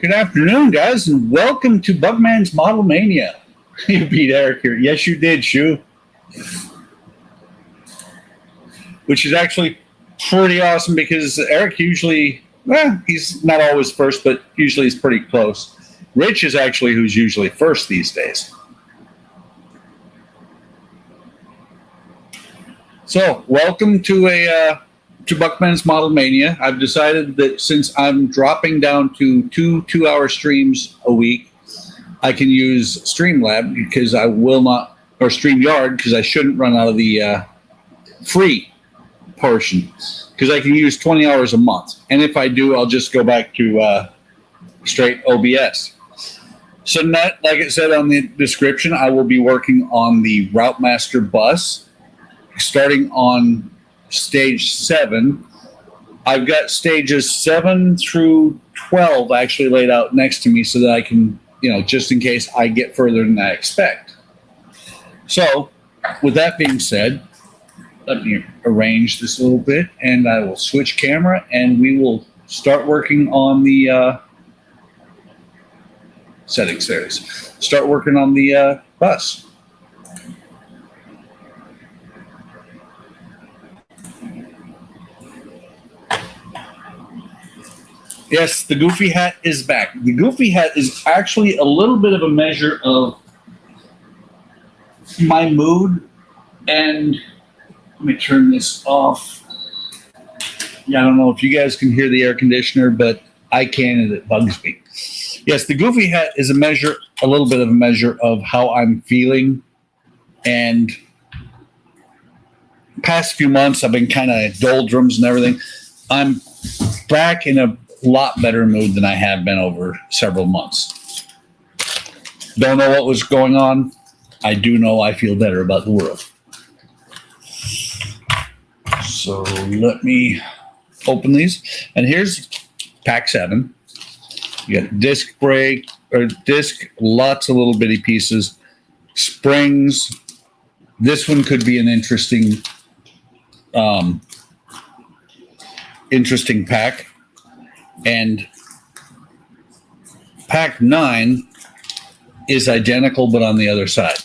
Good afternoon, guys, and welcome to Bugman's Model Mania. You beat Eric here. Yes, you did, Shu. Which is actually pretty awesome because Eric usually, he's not always first, but usually he's pretty close. Rich is actually who's usually first these days. So, welcome to Buckman's Model Mania. I've decided that since I'm dropping down to two-hour streams a week, I can use Streamlab because I will not, or StreamYard because I shouldn't run out of the free portion because I can use 20 hours a month. And if I do, I'll just go back to straight OBS. So, like it said on the description, I will be working on the Routemaster Bus, starting on stage 7. I've got stages 7 through 12 actually laid out next to me so that I can, just in case I get further than I expect. So, with that being said, let me arrange this a little bit and I will switch camera and we will start working on the settings series. Start working on the bus. Yes, the Goofy hat is back. The Goofy hat is actually a little bit of a measure of my mood. And let me turn this off. Yeah, I don't know if you guys can hear the air conditioner, but I can and it bugs me. Yes, the Goofy hat is a little bit of a measure of how I'm feeling. And past few months, I've been kind of doldrums and everything. I'm back in a lot better mood than I have been over several months. Don't know what was going on. I do know I feel better about the world. So let me open these. And here's pack 7. You got disc brake or disc, lots of little bitty pieces, springs. This one could be an interesting pack. And pack 9 is identical, but on the other side.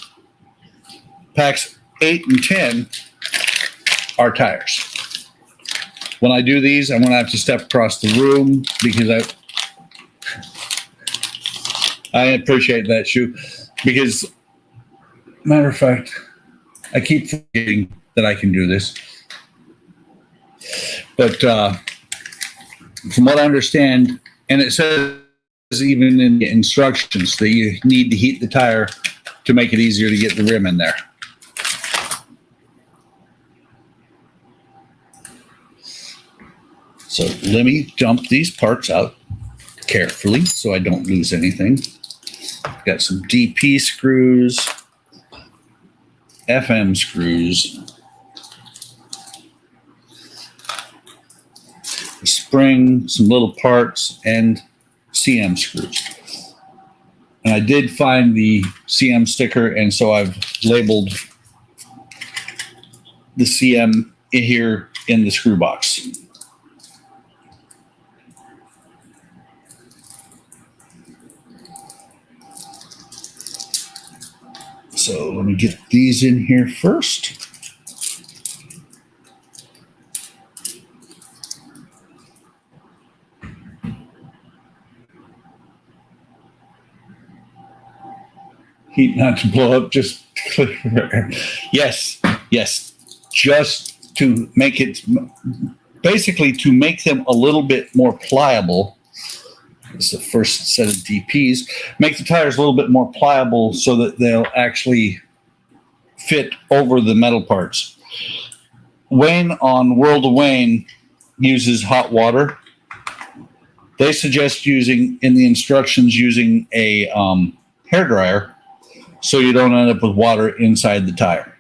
Packs 8 and 10 are tires. When I do these, I'm going to have to step across the room because I appreciate that, Shu. Because, matter of fact, I keep forgetting that I can do this. But from what I understand, and it says even in the instructions that you need to heat the tire to make it easier to get the rim in there. So let me dump these parts out carefully so I don't lose anything. Got some DP screws, FM screws, a spring, some little parts, and CM screws. And I did find the CM sticker, and so I've labeled the CM here in the screw box. So let me get these in here first. Heat not to blow up, just yes, just to make it, basically to make them a little bit more pliable. This is the first set of DPs. Make the tires a little bit more pliable so that they'll actually fit over the metal parts. Wayne on World of Wayne uses hot water. They suggest using, in the instructions, using a hairdryer so you don't end up with water inside the tire.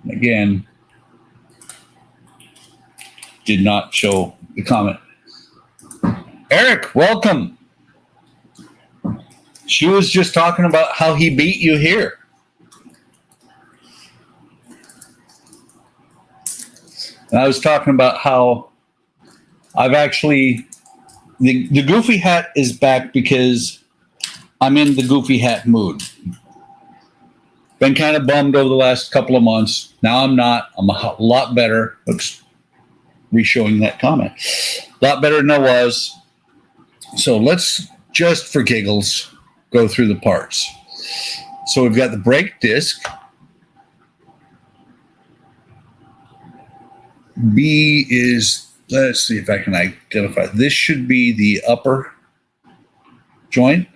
Again, did not show the comment. Eric, welcome. She was just talking about how he beat you here. And I was talking about how I've actually the goofy hat is back because I'm in the goofy hat mood. Been kind of bummed over the last couple of months. Now I'm not. I'm a lot better. Oops, re-showing that comment. A lot better than I was. So let's just for giggles go through the parts. So we've got the brake disc. B is, let's see if I can identify. This should be the upper joint.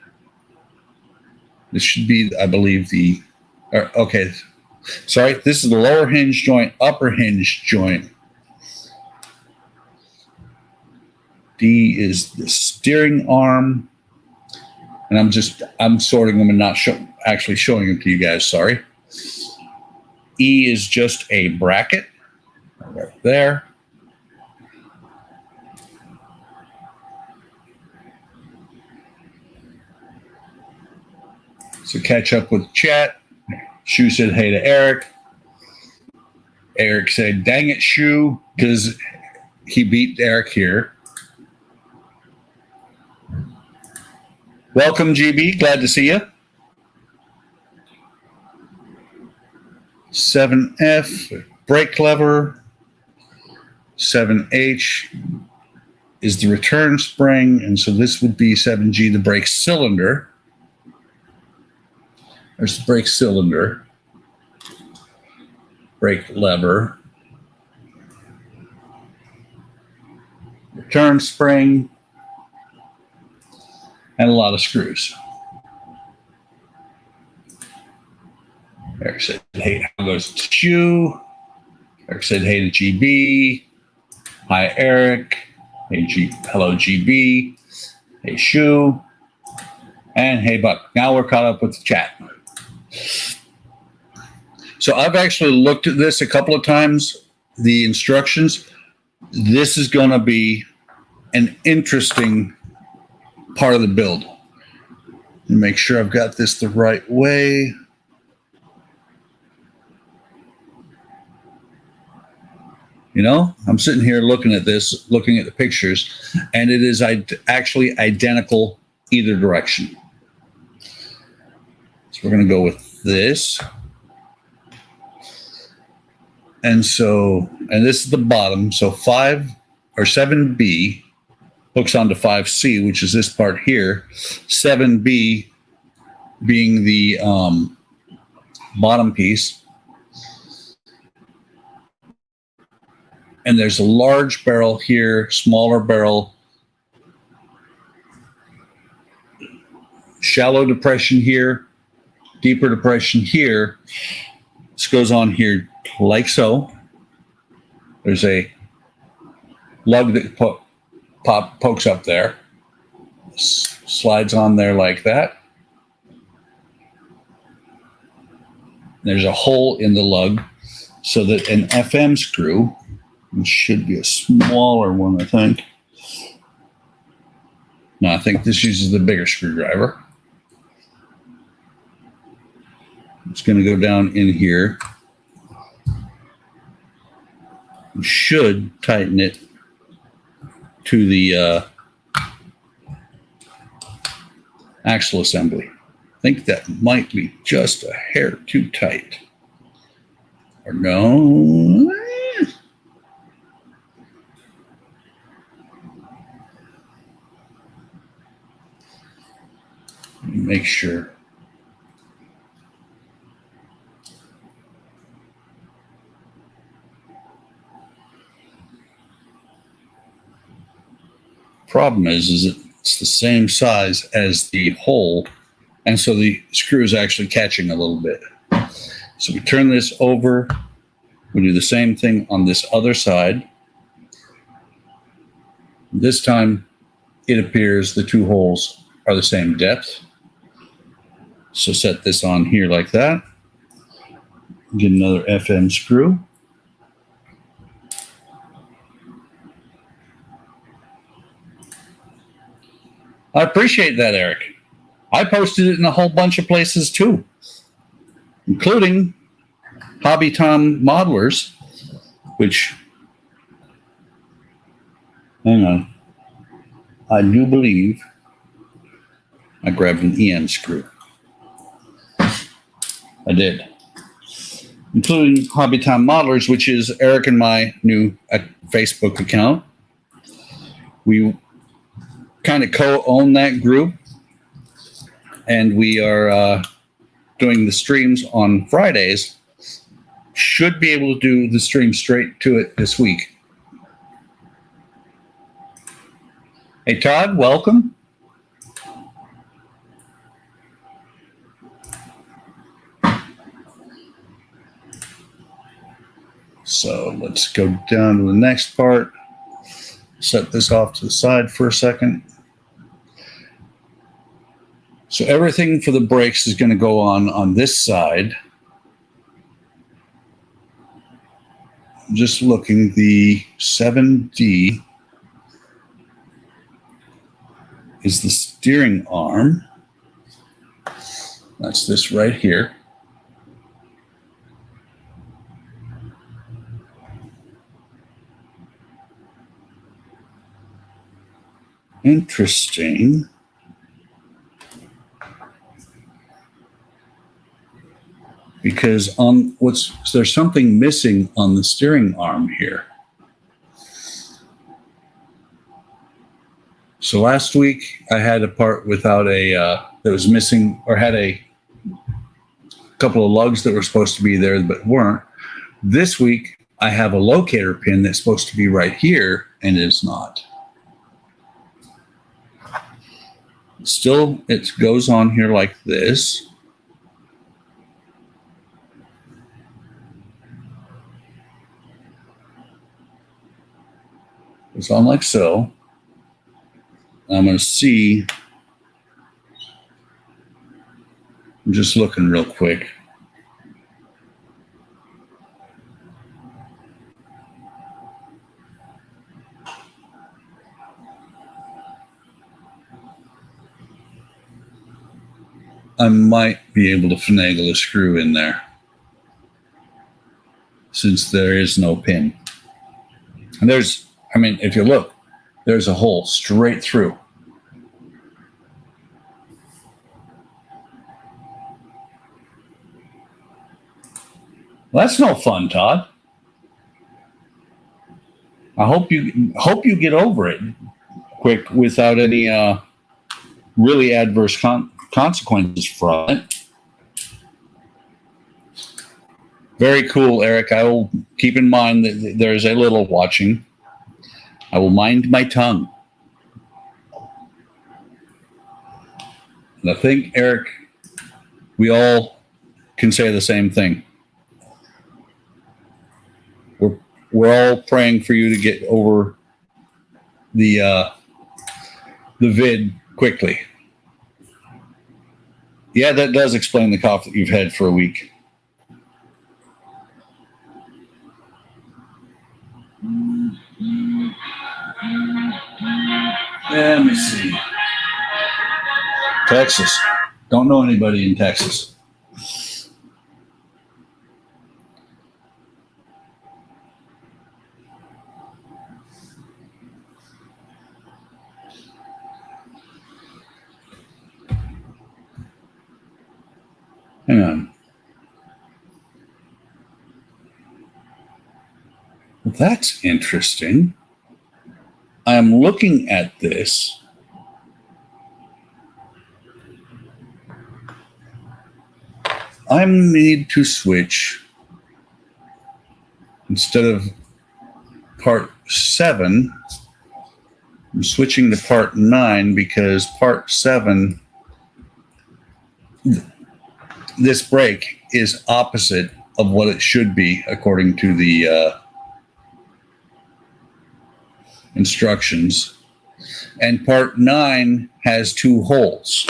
This should be, I believe, okay. Sorry, this is the lower hinge joint, upper hinge joint. D is the steering arm. And I'm sorting them and not actually showing them to you guys, sorry. E is just a bracket right there. So catch up with chat. Shu said hey to Eric. Eric said, dang it, Shu, because he beat Eric here. Welcome, GB. Glad to see you. 7F, brake lever. 7H is the return spring, and so this would be 7G, the brake cylinder. There's the brake cylinder. Brake lever. Return spring. And a lot of screws. Eric said, hey, how goes to Shu? Eric said, hey to GB. Hi, Eric. Hey, hello, GB. Hey, Shu. And hey, Buck. Now we're caught up with the chat. So I've actually looked at this a couple of times, the instructions. This is going to be an interesting part of the build. Make sure I've got this the right way. You know, I'm sitting here looking at this, looking at the pictures, and it is actually identical either direction. So we're going to go with this. And this is the bottom. So 5 or 7B hooks onto 5C, which is this part here. 7B being the bottom piece. And there's a large barrel here, smaller barrel, shallow depression here, deeper depression here. This goes on here like so. There's a lug that pokes up there, slides on there like that. There's a hole in the lug so that an FM screw, which should be a smaller one, I think. No, I think this uses the bigger screwdriver. It's going to go down in here. We should tighten it to the axle assembly. I think that might be just a hair too tight. Or no. Make sure. Problem is it's the same size as the hole, and so the screw is actually catching a little bit. So we turn this over. We do the same thing on this other side. This time, it appears the two holes are the same depth. So set this on here like that. Get another FM screw. I appreciate that, Eric. I posted it in a whole bunch of places too, including Hobby Tom Modelers, which, hang on. I do believe I grabbed an EN screw. I did. Including Hobby Time Modelers, which is Eric and my new Facebook account. We kind of co-own that group, and we are doing the streams on Fridays. Should be able to do the stream straight to it this week. Hey, Todd, welcome. So let's go down to the next part. Set this off to the side for a second. So everything for the brakes is going to go on this side. Just looking, the 7D is the steering arm. That's this right here. Interesting. Because there's something missing on the steering arm here. So last week I had a part without that was missing, or had a couple of lugs that were supposed to be there but weren't. This week I have a locator pin that's supposed to be right here and is not. Still, it goes on here like this. It's on like so. I'm going to see. I'm just looking real quick. I might be able to finagle a screw in there, since there is no pin. And if you look, there's a hole straight through. Well, that's no fun, Todd. I hope you get over it quick without any really adverse consequences from it. Very cool, Eric. I will keep in mind that there's a little watching. I will mind my tongue. And I think, Eric, we all can say the same thing. We're all praying for you to get over the vid quickly. Yeah, that does explain the cough that you've had for a week. Let me see. Texas. Don't know anybody in Texas. Hang on. Well, that's interesting. I'm looking at this. I need to switch, instead of part 7, I'm switching to part 9, because part 7, this brake is opposite of what it should be according to the instructions. And part 9 has 2 holes.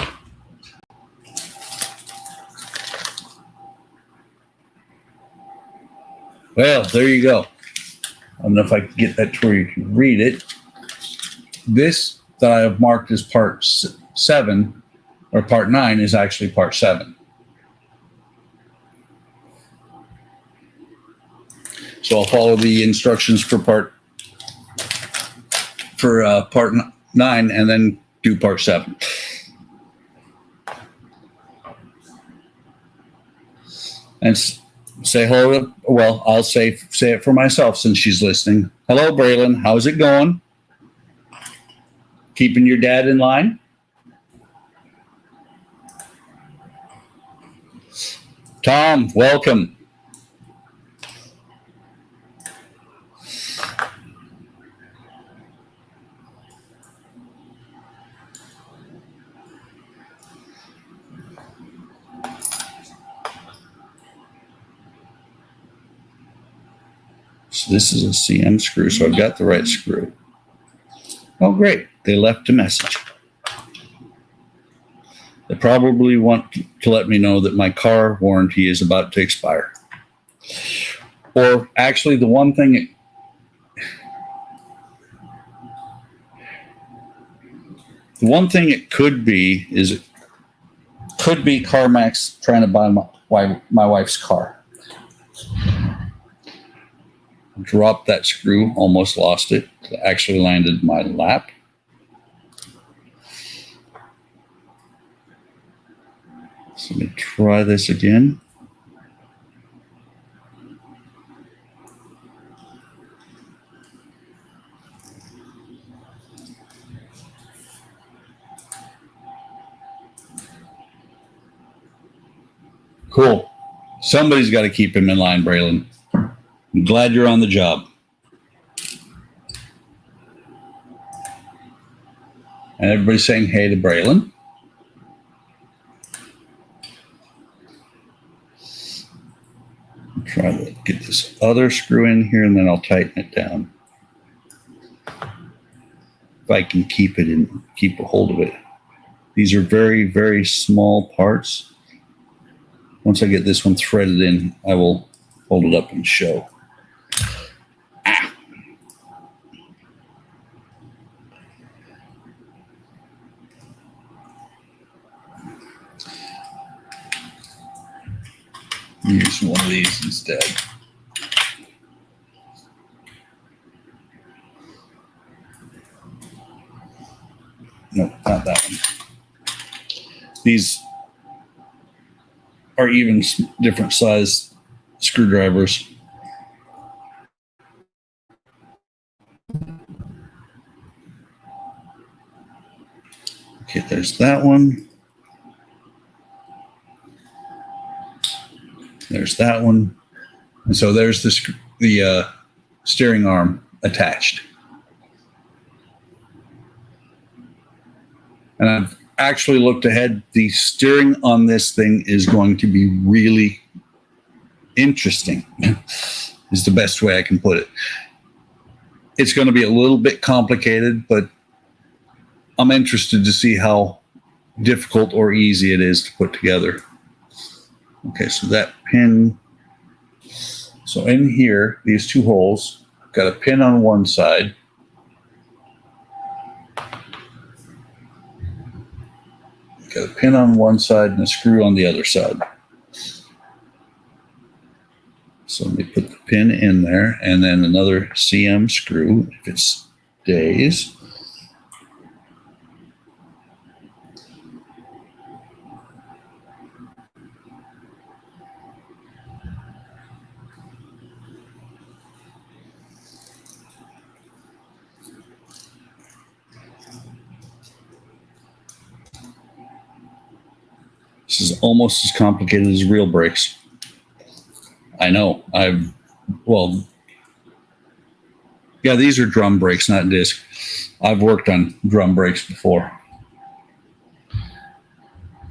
Well, there you go. I don't know if I can get that to where you can read it. This that I have marked as part 7 or part 9 is actually part 7. So I'll follow the instructions for part 9 and then do part 7. And say hello to, well, I'll say it for myself since she's listening. Hello, Braylon. How's it going? Keeping your dad in line? Tom, welcome. So this is a CM screw, so I've got the right screw. Oh, great. They left a message. They probably want to let me know that my car warranty is about to expire. Or actually, the one thing it could be is it could be CarMax trying to buy my wife's car. Dropped that screw, almost lost it. It actually landed in my lap. So let me try this again. Cool. Somebody's got to keep him in line, Braylon. I'm glad you're on the job. And everybody's saying hey to Braylon. Try to get this other screw in here and then I'll tighten it down. If I can keep a hold of it. These are very, very small parts. Once I get this one threaded in, I will hold it up and show. Use one of these instead. No, not that one. These are even different size screwdrivers. Okay, there's that one. There's that one. And so there's the steering arm attached. And I've actually looked ahead. The steering on this thing is going to be really interesting, is the best way I can put it. It's going to be a little bit complicated, but I'm interested to see how difficult or easy it is to put together. Okay, so that pin, so in here, these two holes, I've got a pin on one side. Got a pin on one side and a screw on the other side. So let me put the pin in there and then another CM screw if it stays. This is almost as complicated as real brakes. I know. Yeah, these are drum brakes, not disc. I've worked on drum brakes before.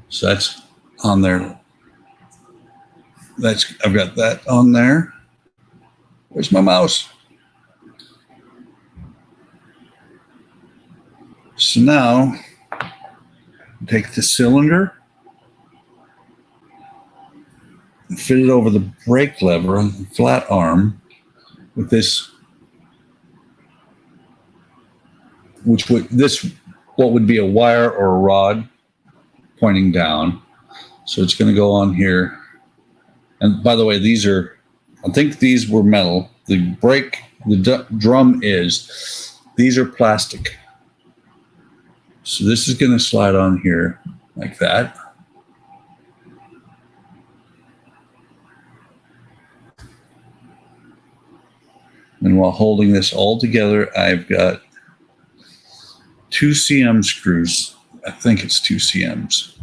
So that's on there. I've got that on there. Where's my mouse? So now, take the cylinder, and fit it over the brake lever on the flat arm with this, what would be a wire or a rod pointing down. So it's going to go on here. And by the way, I think these were metal. The drum these are plastic. So this is going to slide on here like that. And while holding this all together, I've got 2 CM screws. I think it's 2 CMs.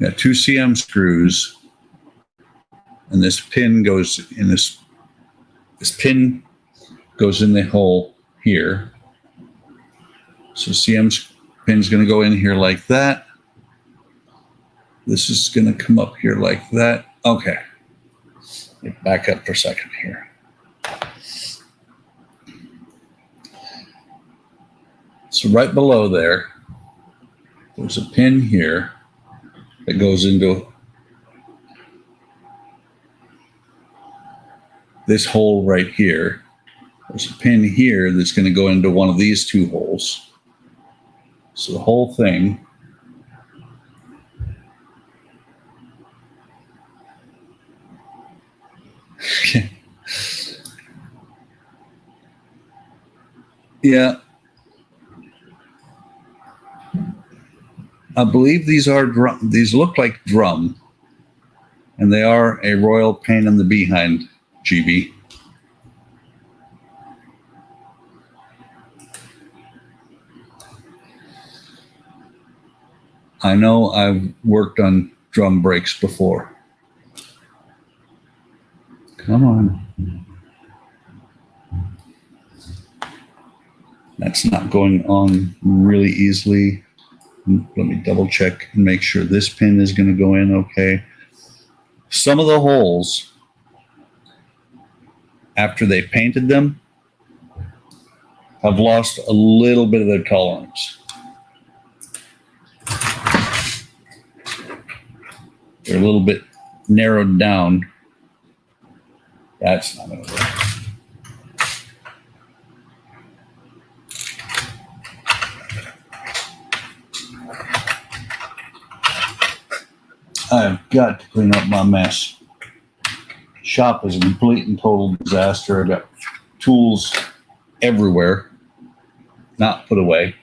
Got 2 CM screws, and this pin goes in this pin goes in the hole here. So CM pin's going to go in here like that. This is going to come up here like that. Okay. Back up for a second here. So right below there, there's a pin here that goes into this hole right here. There's a pin here that's going to go into one of these 2 holes. So the whole thing yeah. I believe these are drum. These look like drum, and they are a royal pain in the behind, GB. I know I've worked on drum brakes before. Come on. That's not going on really easily. Let me double check and make sure this pin is going to go in okay. Some of the holes, after they painted them, have lost a little bit of their tolerance. They're a little bit narrowed down. That's not going to work. I've got to clean up my mess. Shop is a complete and total disaster. I've got tools everywhere, not put away.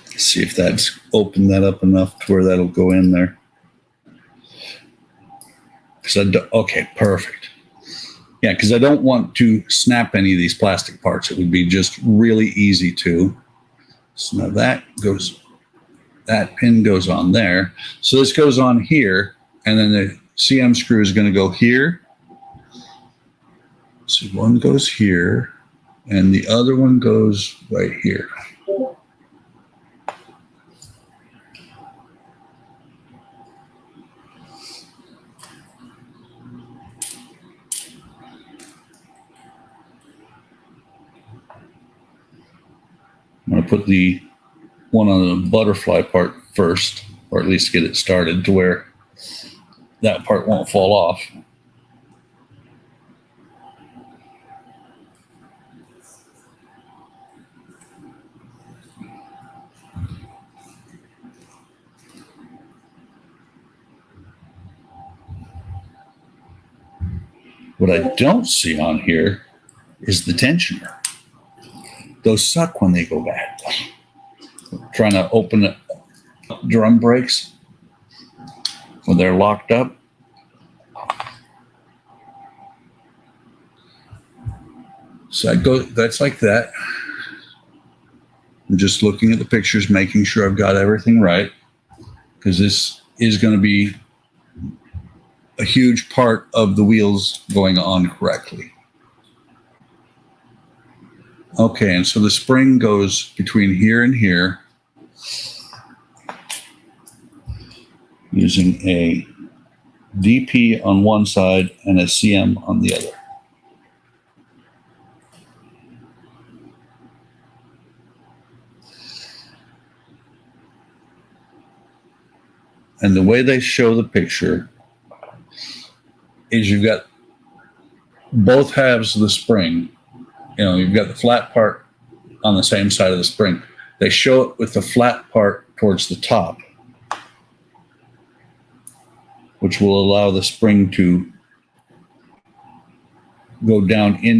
Let's see if that's opened that up enough to where that'll go in there. Okay, perfect. Yeah, because I don't want to snap any of these plastic parts. It would be just really easy to. So now that pin goes on there. So this goes on here, and then the CM screw is going to go here. So one goes here, and the other one goes right here. I'm going to put the one on the butterfly part first, or at least get it started to where that part won't fall off. What I don't see on here is the tensioner. Those suck when they go bad. Trying to open it, drum brakes when they're locked up. So that's like that. I'm just looking at the pictures, making sure I've got everything right, because this is going to be a huge part of the wheels going on correctly. Okay, and so the spring goes between here and here using a DP on one side and a CM on the other. And the way they show the picture is you've got both halves of the spring. You know, you've got the flat part on the same side of the spring. They show it with the flat part towards the top. which will allow the spring to go down in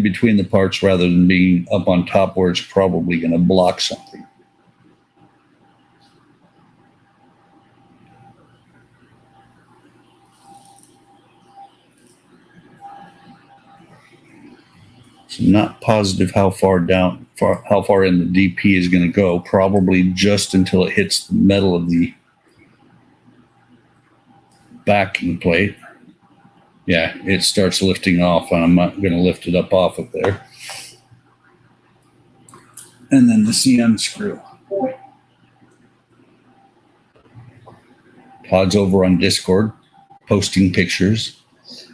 between the parts rather than being up on top where it's probably going to block something. So I'm not positive how far in the DP is going to go. Probably just until it hits the metal of the backing plate. Yeah, it starts lifting off, and I'm not going to lift it up off of there. And then the C unscrew. Todd's over on Discord posting pictures.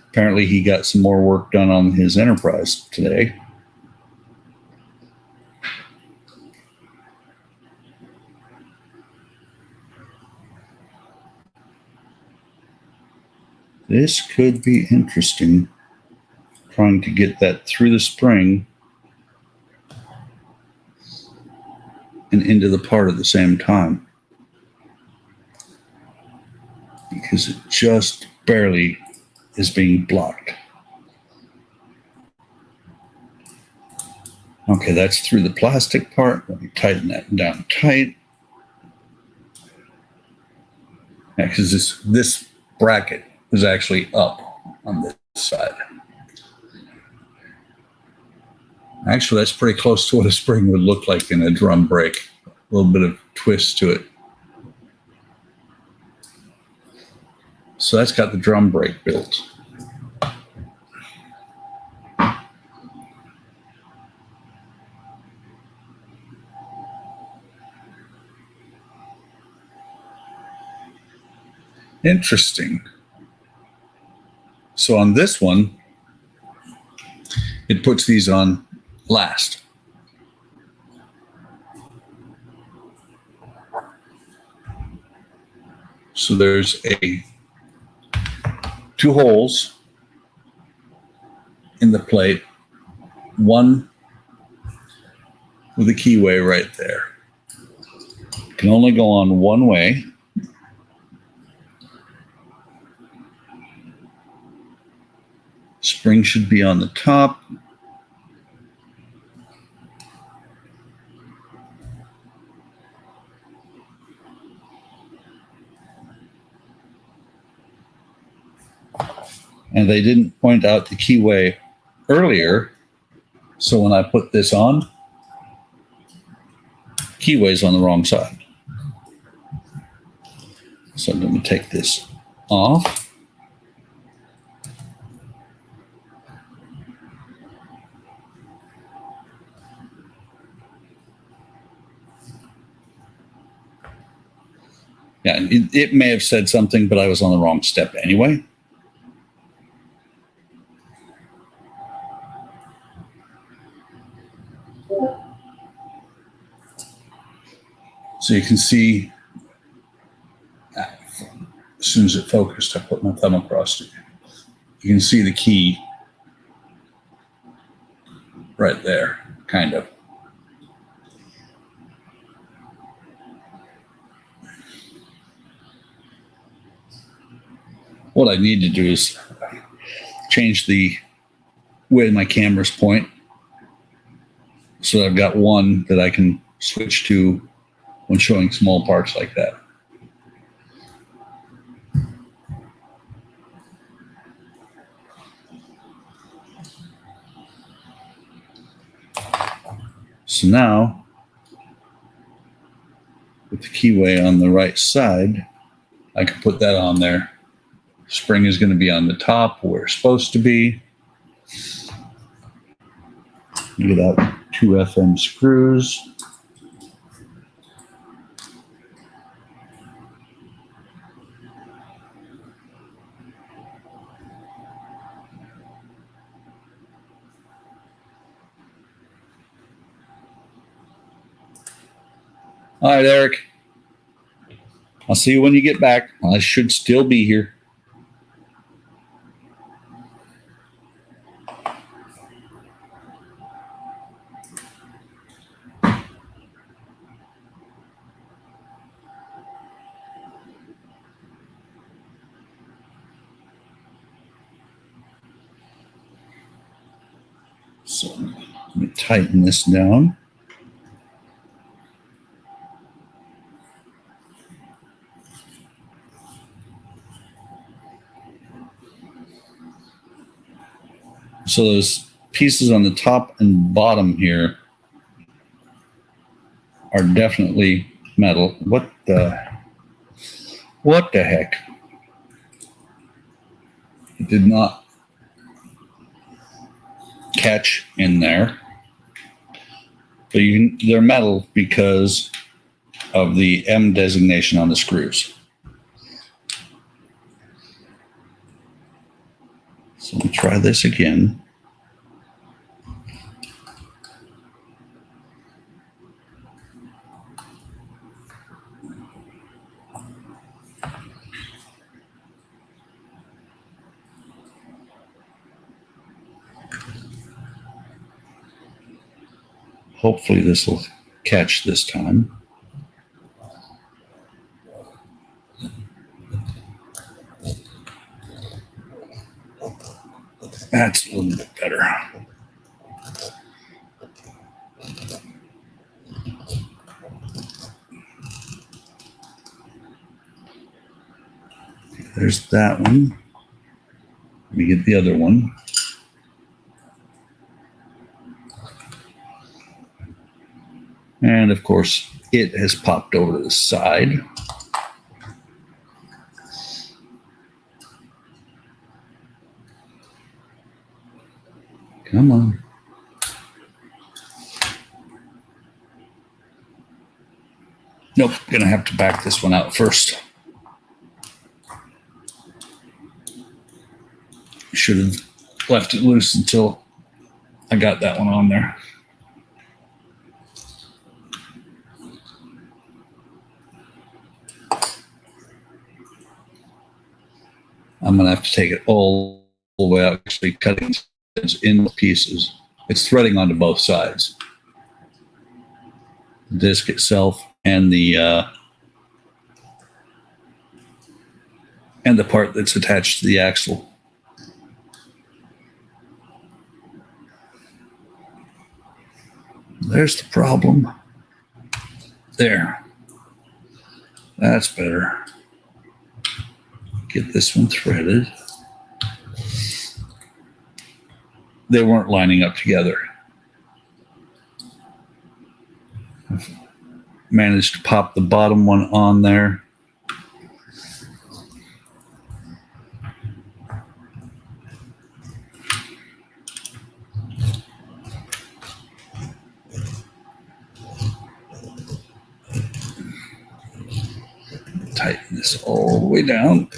Apparently he got some more work done on his Enterprise today. This could be interesting, trying to get that through the spring and into the part at the same time, because it just barely is being blocked. Okay, that's through the plastic part. Let me tighten that down tight. Yeah, because this bracket is actually up on this side. Actually, that's pretty close to what a spring would look like in a drum brake. A little bit of twist to it. So that's got the drum brake built. Interesting. So on this one, it puts these on last. So there's two holes in the plate, one with a keyway right there. It can only go on one way. Spring should be on the top. And they didn't point out the keyway earlier. So when I put this on, keyway's on the wrong side. So I'm going to take this off. Yeah, it may have said something, but I was on the wrong step anyway. So you can see, as soon as it focused, I put my thumb across it. You can see the key right there, kind of. What I need to do is change the way my cameras point so that I've got one that I can switch to when showing small parts like that. So now, with the keyway on the right side, I can put that on there. Spring is going to be on the top where it's supposed to be. Get out 2 FM screws. All right, Eric. I'll see you when you get back. I should still be here. So let me tighten this down. So those pieces on the top and bottom here are definitely metal. What the heck? It did not catch in there. But they're metal because of the M designation on the screws. So let me try this again. Hopefully this will catch this time. That's a little bit better. There's that one. Let me get the other one. And of course, it has popped over to the side. Come on. Nope, gonna have to back this one out first. Should have left it loose until I got that one on there. I'm gonna have to take it all the way out, actually cutting it in pieces. It's threading onto both sides. The disc itself and the part that's attached to the axle. There's the problem. There. That's better. Get this one threaded. They weren't lining up together. I've managed to pop the bottom one on there. Tighten this all the way down.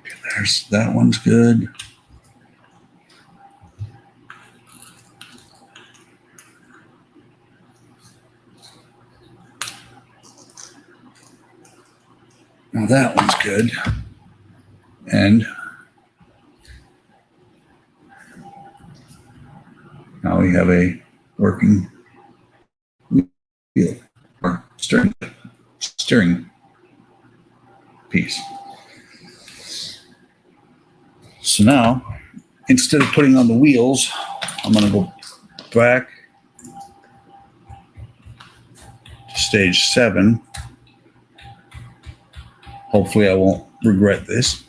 Okay, there's that one's good. Now that one's good. And now we have a working wheel or steering piece. So now, instead of putting on the wheels, I'm going to go back to stage 7. Hopefully I won't regret this.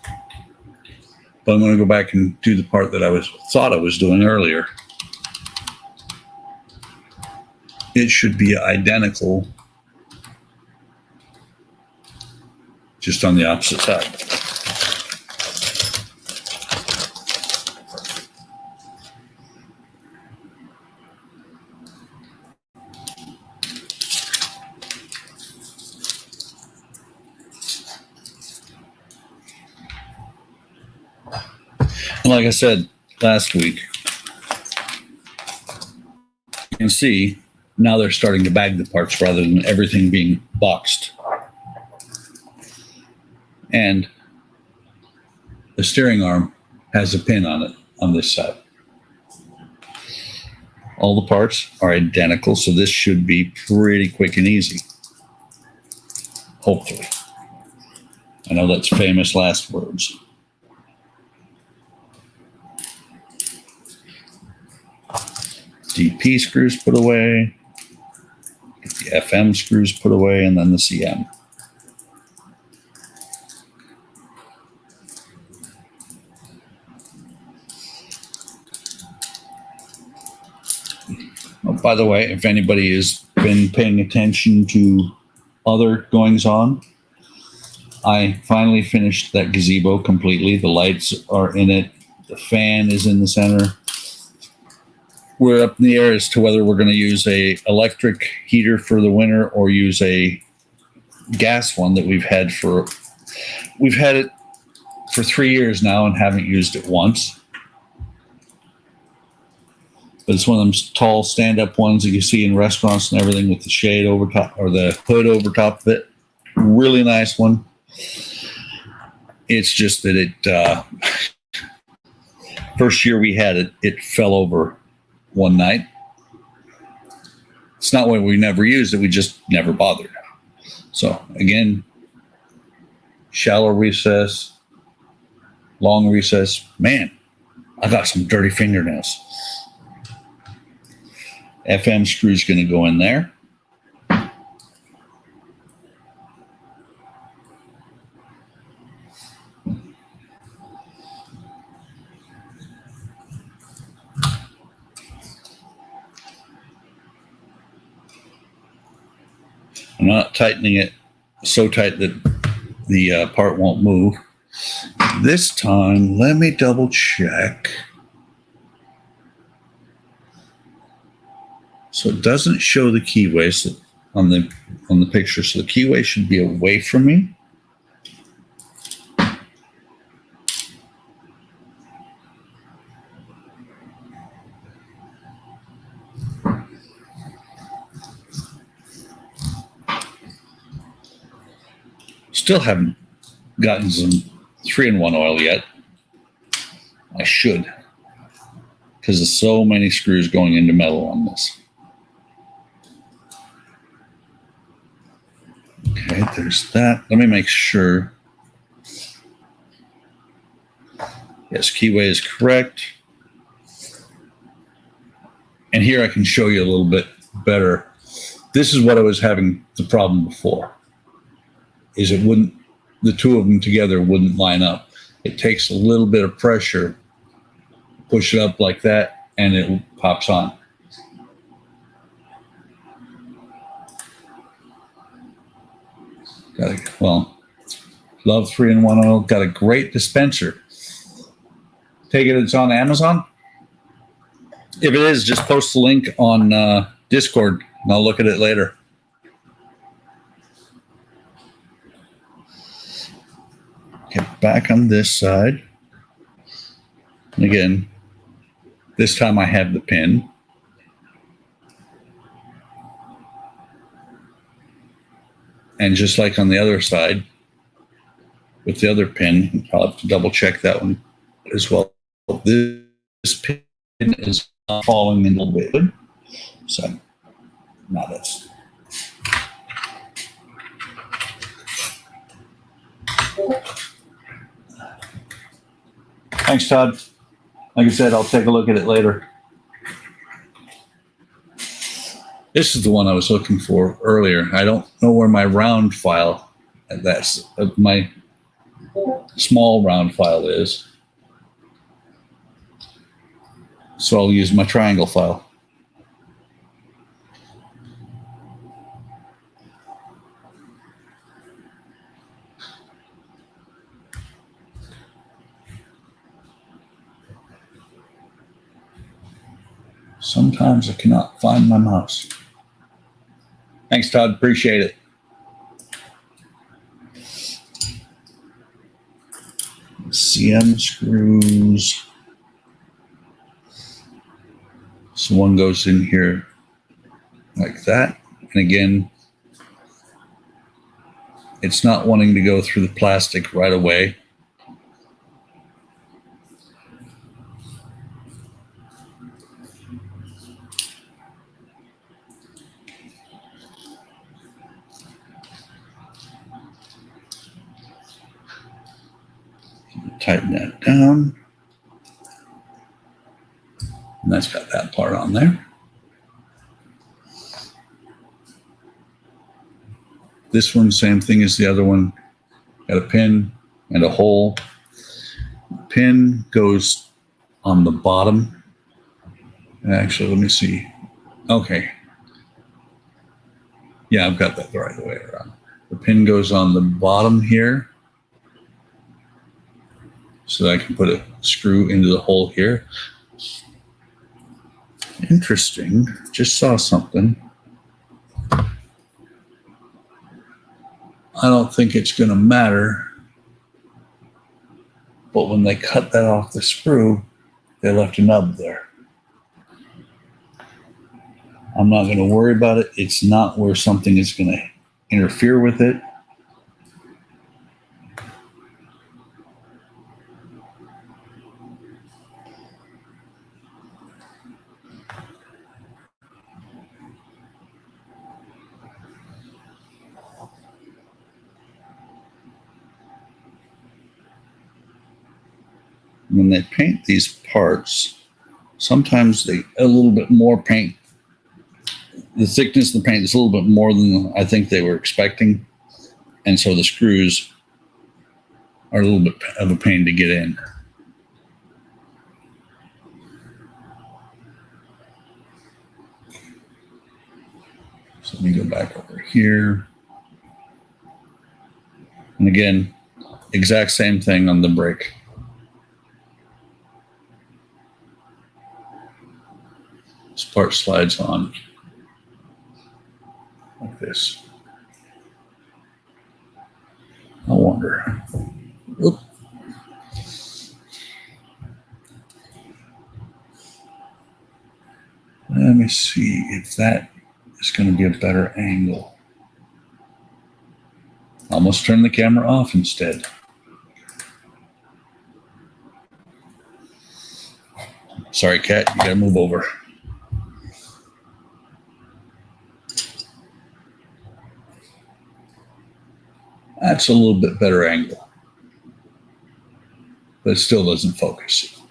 But I'm going to go back and do the part that I thought I was doing earlier. It should be identical, just on the opposite side. And like I said last week, you can see now they're starting to bag the parts rather than everything being boxed. And the steering arm has a pin on it on this side. All the parts are identical, so this should be pretty quick and easy. Hopefully. I know that's famous last words. DP screws put away. Get the FM screws put away, and then the CM. Oh, by the way, if anybody has been paying attention to other goings on, I finally finished that gazebo completely. The lights are in it. The fan is in the center. We're up in the air as to whether we're going to use a electric heater for the winter or use a gas one that we've had it for 3 years now and haven't used it once. But it's one of them tall stand-up ones that you see in restaurants and everything with the shade over top or the hood over top of it. Really nice one. It's just that it first year we had it, it fell over one night. It's not why we never used it, we just never bothered. So again, shallow recess, long recess. Man, I got some dirty fingernails. FM screw's going to go in there. I'm not tightening it so tight that the part won't move. This time, let me double check. So it doesn't show the keyway on the picture. So the keyway should be away from me. Still haven't gotten some 3-in-1 oil yet. I should, because there's so many screws going into metal on this. Okay, there's that. Let me make sure. Yes, keyway is correct. And here I can show you a little bit better. This is what I was having the problem before. Is the two of them together wouldn't line up. It takes a little bit of pressure, push it up like that, and it pops on. Love 3-in-1 oil. Got a great dispenser. Take it, it's on Amazon. If it is, just post the link on Discord, and I'll look at it later. Get back on this side. And again, this time I have the pin. And just like on the other side, with the other pin, I'll have to double check that one as well. This pin is falling in a little bit. So now that's. Thanks, Todd. Like I said, I'll take a look at it later. This is the one I was looking for earlier. I don't know where my round file, that's my small round file is. So I'll use my triangle file. Sometimes I cannot find my mouse. Thanks, Todd. Appreciate it. CM screws. So one goes in here like that. And again, it's not wanting to go through the plastic right away. Tighten that down. And that's got that part on there. This one, same thing as the other one. Got a pin and a hole. The pin goes on the bottom. Actually, let me see. Okay. Yeah, I've got that the right way around. The pin goes on the bottom here, so that I can put a screw into the hole here. Interesting. Just saw something. I don't think it's going to matter, but when they cut that off the screw, they left a nub there. I'm not going to worry about it. It's not where something is going to interfere with it. When they paint these parts, sometimes they a little bit more paint. The thickness of the paint is a little bit more than I think they were expecting. And so the screws are a little bit of a pain to get in. So let me go back over here. And again, exact same thing on the brake. This part slides on like this. I wonder. Oop. Let me see if that is going to be a better angle. Almost turn the camera off instead. Sorry, Cat, you gotta move over. That's a little bit better angle, but it still doesn't focus.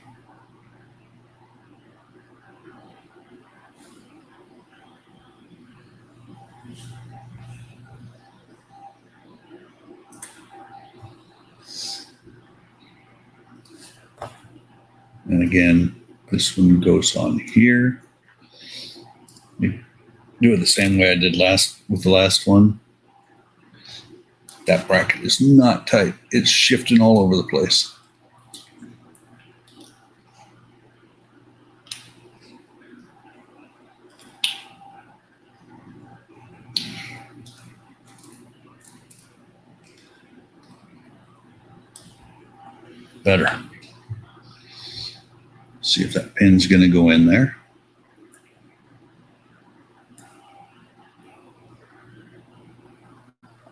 And again, this one goes on here. Do it the same way I did with the last one. That bracket is not tight. It's shifting all over the place. Better. See if that pin's going to go in there.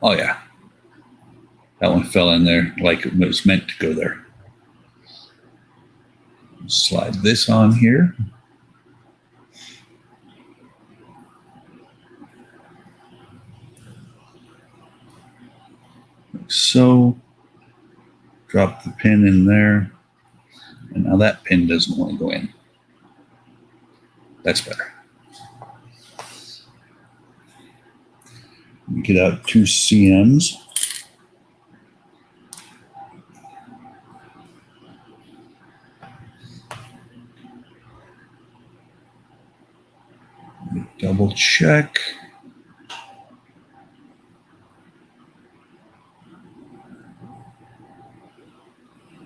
Oh, yeah. That one fell in there like it was meant to go there. Slide this on here. Like so. Drop the pin in there. And now that pin doesn't want to go in. That's better. Get out 2 CMs. Double check.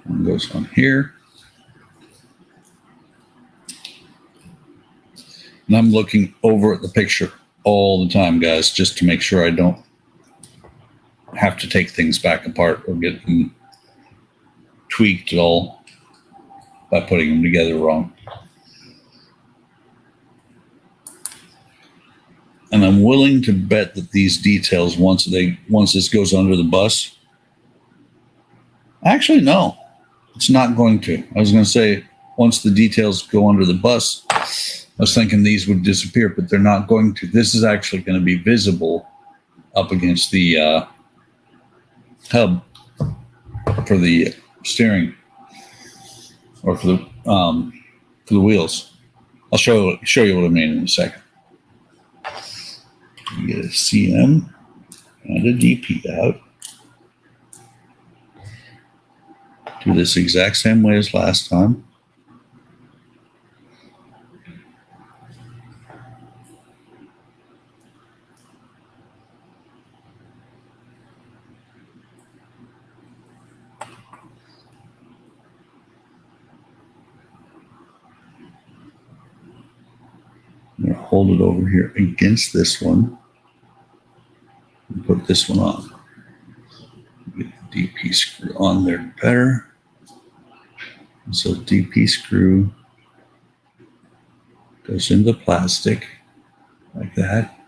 One goes on here. And I'm looking over at the picture all the time, guys, just to make sure I don't have to take things back apart or get them tweaked at all by putting them together wrong. And I'm willing to bet that these details, once this goes under the bus, actually, no, it's not going to. I was going to say, once the details go under the bus, I was thinking these would disappear, but they're not going to. This is actually going to be visible up against the hub for the steering or for the wheels. I'll show you what I mean in a second. You get a CM, and a DP out. Do this exact same way as last time. I'm going to hold it over here against this one and put this one on. Get the DP screw on there better. And so DP screw goes into plastic like that.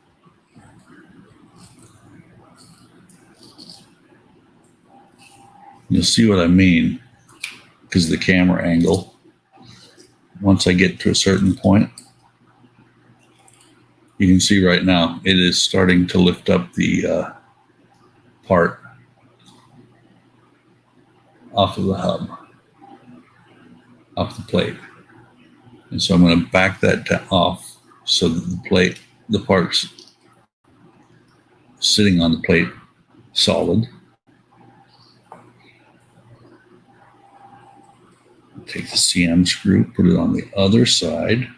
You'll see what I mean because of the camera angle. Once I get to a certain point, you can see right now it is starting to lift up the part off of the hub, off the plate. And so I'm going to back that off so that the part's sitting on the plate solid. Take the CM screw, put it on the other side.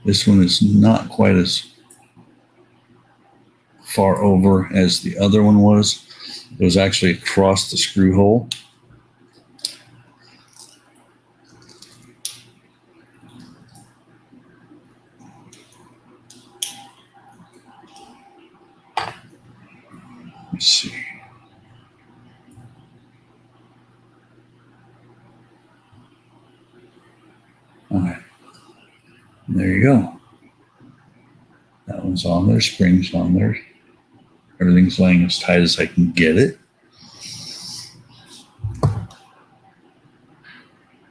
This one is not quite as far over as the other one was. It was actually across the screw hole. Let's see. All right. There you go. That one's on there, spring's on there. Everything's laying as tight as I can get it.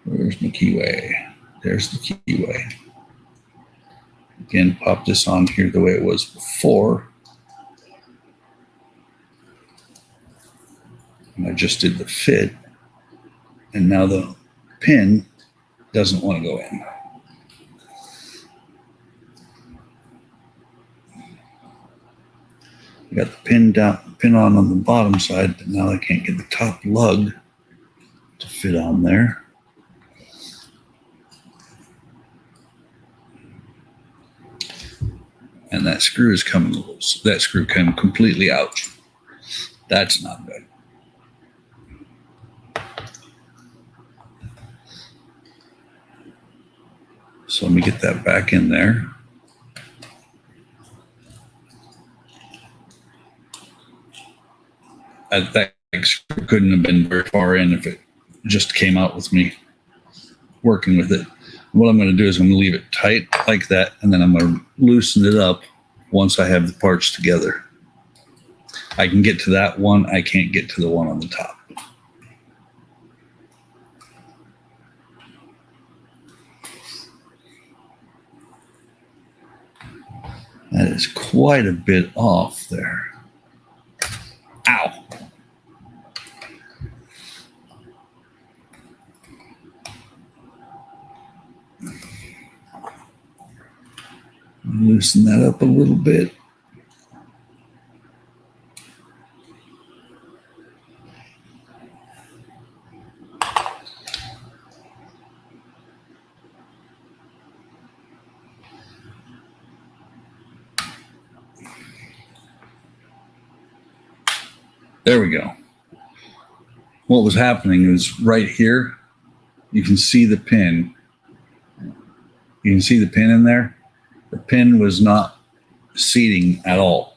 Where's my keyway? There's the keyway. Again, pop this on here the way it was before. And I just did the fit. And now the pin doesn't want to go in. I got the pin on the bottom side, but now I can't get the top lug to fit on there. And that screw is coming loose. That screw came completely out. That's not good. So let me get that back in there. That screw couldn't have been very far in if it just came out with me working with it. What I'm going to do is I'm going to leave it tight like that, and then I'm going to loosen it up once I have the parts together. I can get to that one. I can't get to the one on the top. That is quite a bit off there. Ow. Loosen that up a little bit. There we go. What was happening is right here, you can see the pin. You can see the pin in there. The pin was not seating at all.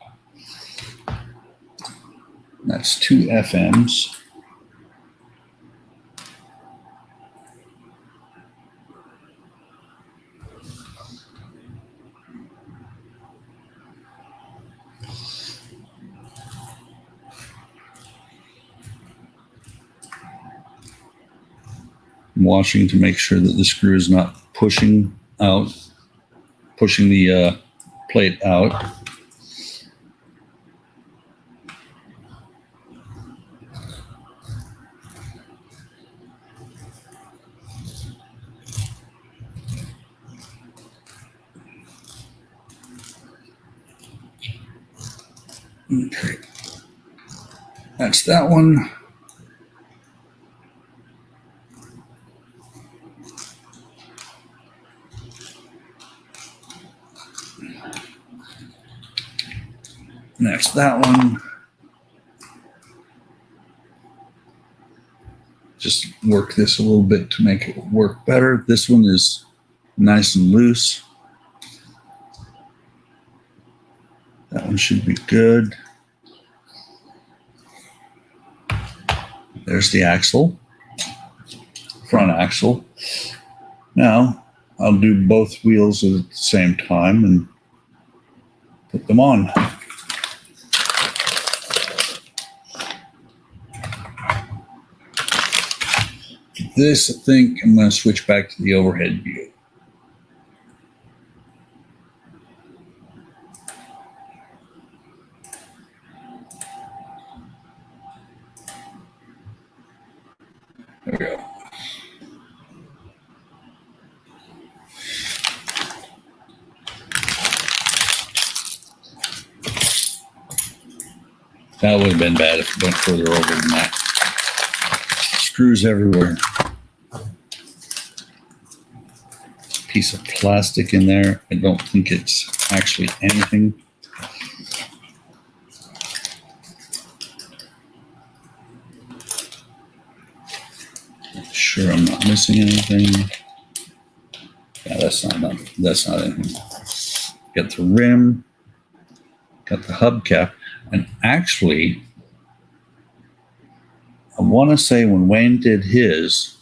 That's 2 FMs. I'm watching to make sure that the screw is not pushing the plate out. Okay. That's that one. That's that one. Just work this a little bit to make it work better. This one is nice and loose. That one should be good. There's the axle, front axle. Now I'll do both wheels at the same time and put them on. This, I think I'm going to switch back to the overhead view. There we go. That would have been bad if it went further over than that. Screws everywhere. Piece of plastic in there. I don't think it's actually anything. Sure, I'm not missing anything. Yeah, that's not anything. Got the rim, got the hubcap, and actually, I want to say when Wayne did his,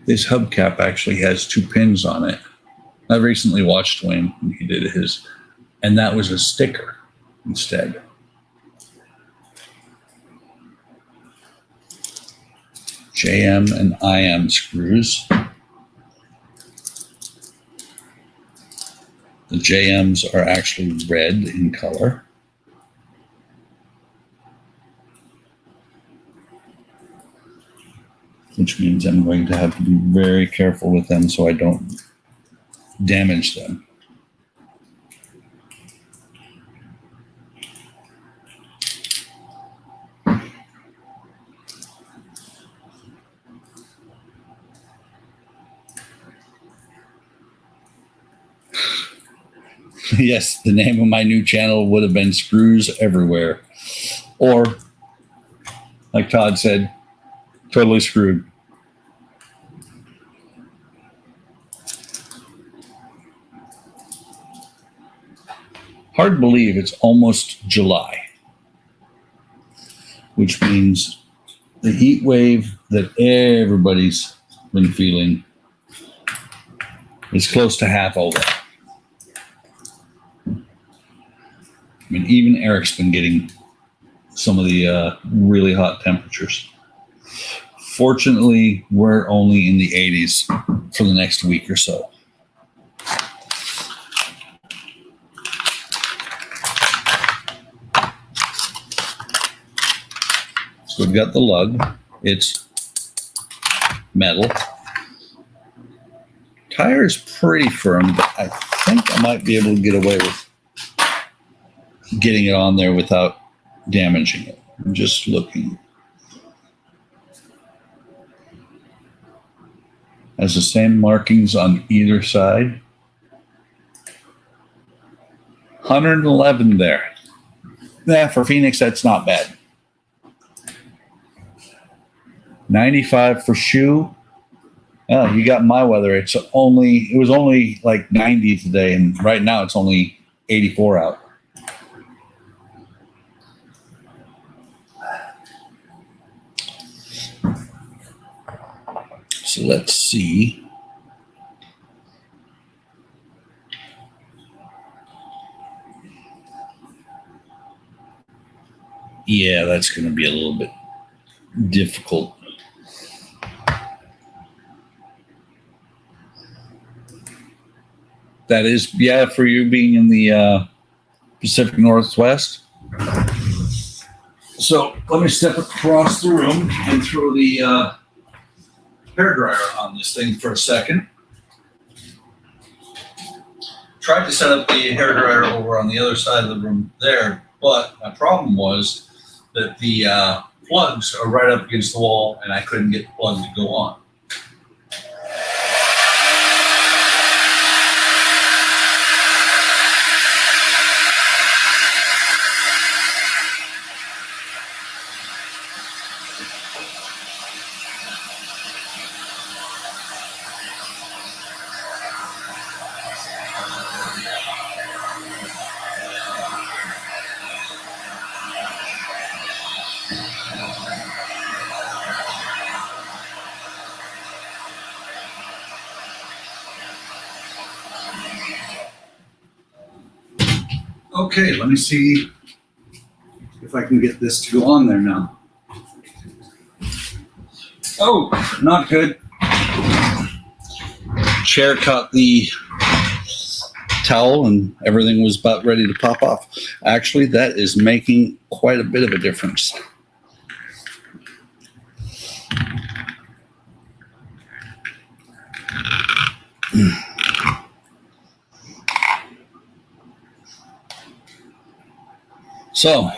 this hubcap actually has 2 pins on it. I recently watched Wayne when he did his, and that was a sticker instead. JM and IM screws. The JMs are actually red in color. Which means I'm going to have to be very careful with them so I don't damage them. Yes, the name of my new channel would have been Screws Everywhere. Or, like Todd said, Totally Screwed. Hard to believe it's almost July, which means the heat wave that everybody's been feeling is close to half over. I mean, even Eric's been getting some of the really hot temperatures. Fortunately, we're only in the 80s for the next week or so. So we've got the lug. It's metal. Tire is pretty firm, but I think I might be able to get away with getting it on there without damaging it. I'm just looking. Has the same markings on either side. 111 there. Yeah, for Phoenix, that's not bad. 95 for shoe. Oh, you got my weather. It was only like 90 today, and right now it's only 84 out. So let's see. Yeah, that's going to be a little bit difficult. That is, yeah, for you being in the Pacific Northwest. So let me step across the room and throw the hairdryer on this thing for a second. tried to set up the hairdryer over on the other side of the room there, but my problem was that the plugs are right up against the wall, and I couldn't get the plug to go on. Okay, let me see if I can get this to go on there now. Oh, not good. Chair caught the towel and everything was about ready to pop off. Actually, that is making quite a bit of a difference. So,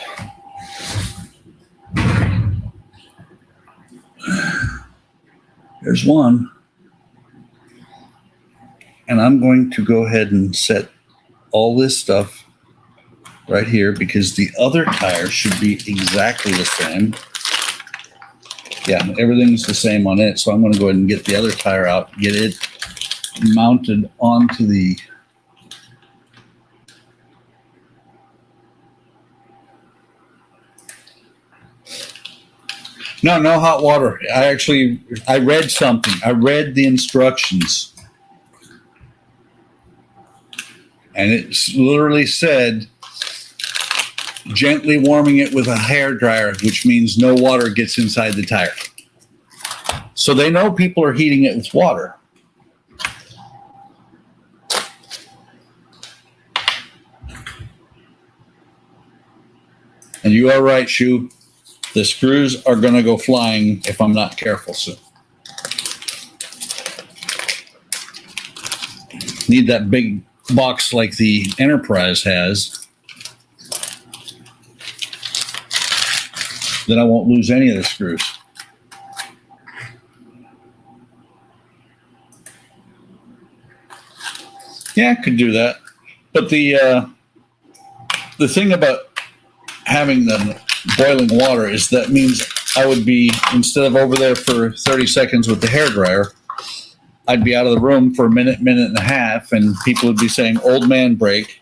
there's one. And I'm going to go ahead and set all this stuff right here because the other tire should be exactly the same. Yeah, everything's the same on it. So I'm going to go ahead and get the other tire out, get it mounted onto the No hot water. I read something. I read the instructions. And it literally said, gently warming it with a hair dryer, which means no water gets inside the tire. So they know people are heating it with water. And you are right, Shu. The screws are going to go flying if I'm not careful soon. Need that big box like the Enterprise has. Then I won't lose any of the screws. Yeah, I could do that. But the thing about having the boiling water is that means I would be, instead of over there for 30 seconds with the hairdryer, I'd be out of the room for a minute, minute and a half, and people would be saying, old man break.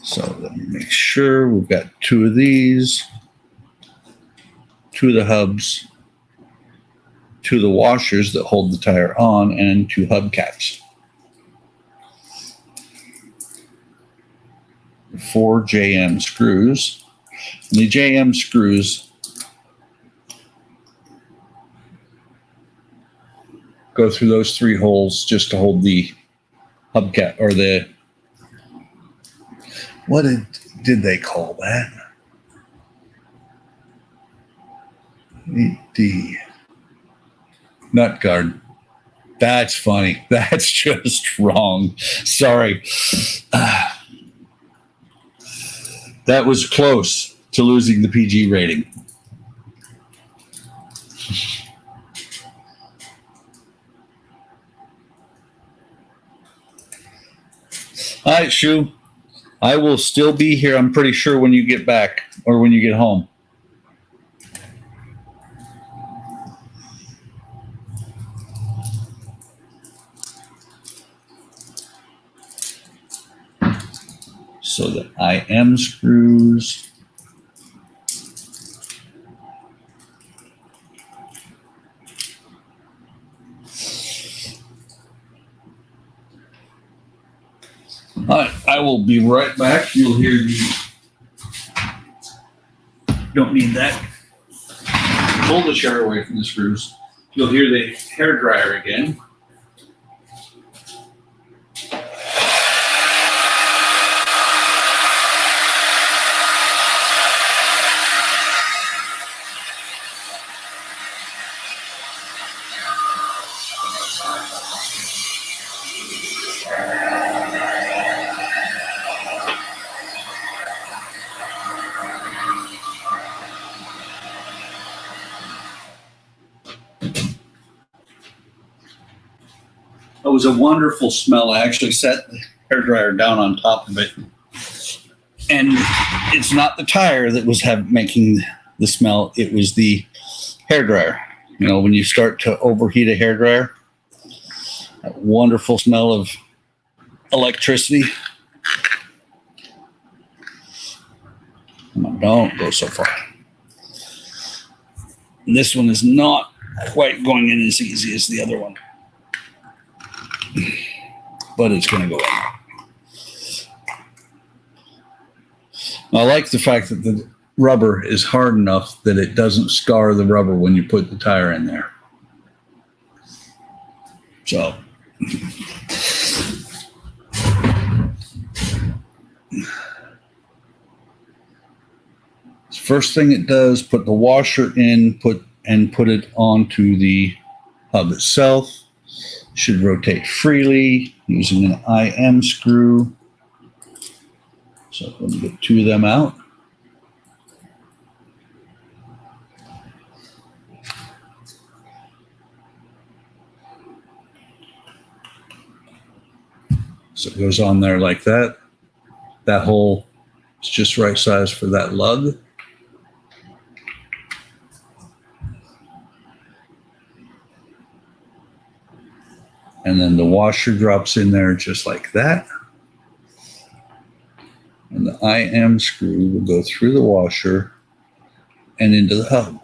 So let me make sure we've got two of these, two of the hubs, two of the washers that hold the tire on, and two hubcaps. 4 JM screws. And the JM screws go through those 3 holes just to hold the hubcap, or the, what did they call that? The nut guard. That's funny. That's just wrong. Sorry. That was close to losing the PG rating. All right, Shu. I will still be here, I'm pretty sure, when you get back or when you get home. So the IM screws. All right, I will be right back. You'll hear the, don't need that. Pull the chair away from the screws. You'll hear the hair dryer again. was a wonderful smell. I actually set the hairdryer down on top of it. And it's not the tire that was making the smell. It was the hairdryer. You know, when you start to overheat a hairdryer, that wonderful smell of electricity. Come on, don't go so far. And this one is not quite going in as easy as the other one. But it's going to go in. I like the fact that the rubber is hard enough that it doesn't scar the rubber when you put the tire in there. So, first thing it does, put the washer in, put it onto the hub itself. Should rotate freely using an IM screw. So let me get two of them out. So it goes on there like that. That hole is just right size for that lug. And then the washer drops in there just like that. And the IM screw will go through the washer and into the hub.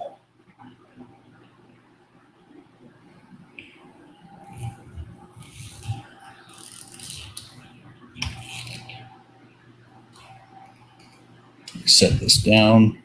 Set this down.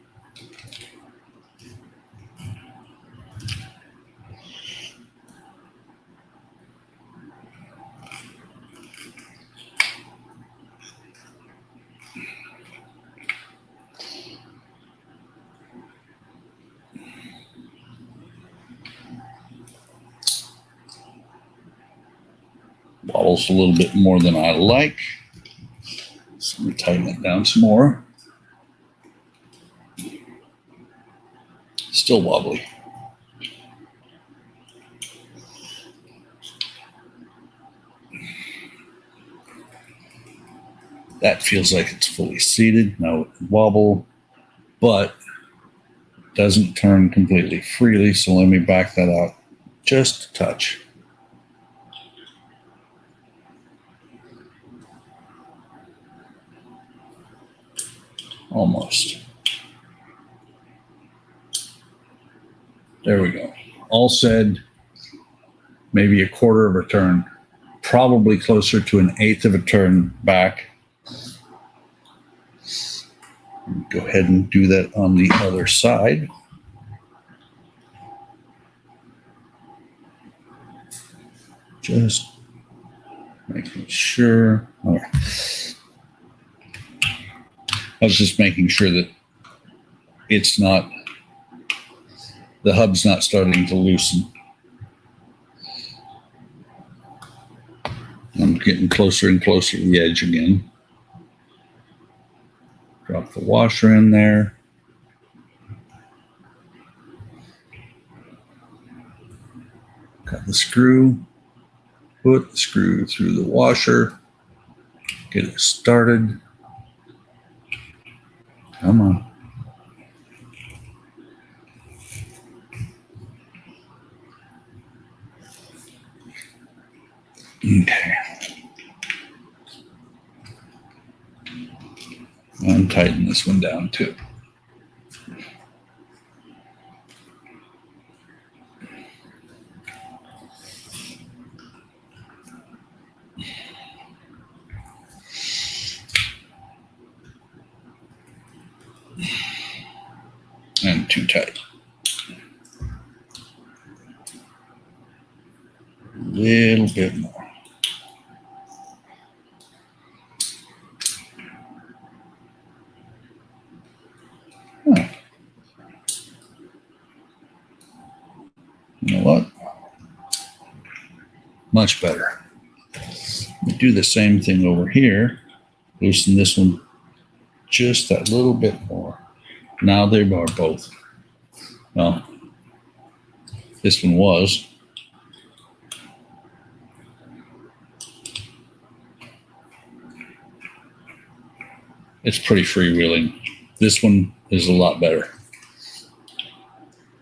Wobbles a little bit more than I like. So let me tighten it down some more. Still wobbly. That feels like it's fully seated. Now it can wobble, but doesn't turn completely freely. So let me back that out just a touch. Almost. There we go. All said, maybe a quarter of a turn, probably closer to an eighth of a turn back. Go ahead and do that on the other side. Just making sure. All right. I was just making sure that it's not, the hub's not starting to loosen. I'm getting closer and closer to the edge again. Drop the washer in there. Cut the screw. Put the screw through the washer. Get it started. Come on. Okay. And tighten this one down too. And too tight. A little bit more. Huh. You know what? Much better. We do the same thing over here. Loosen this one just that little bit more. Now they are both. Well, this one was. It's pretty freewheeling. This one is a lot better.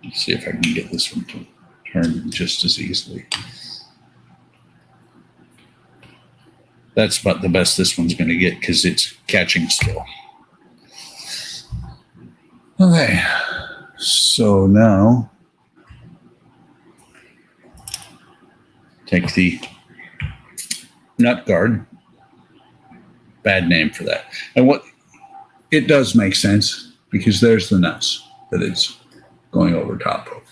Let's see if I can get this one to turn just as easily. That's about the best this one's going to get because it's catching still. Okay, so now take the nut guard. Bad name for that. And what it does make sense because there's the nuts that it's going over top of.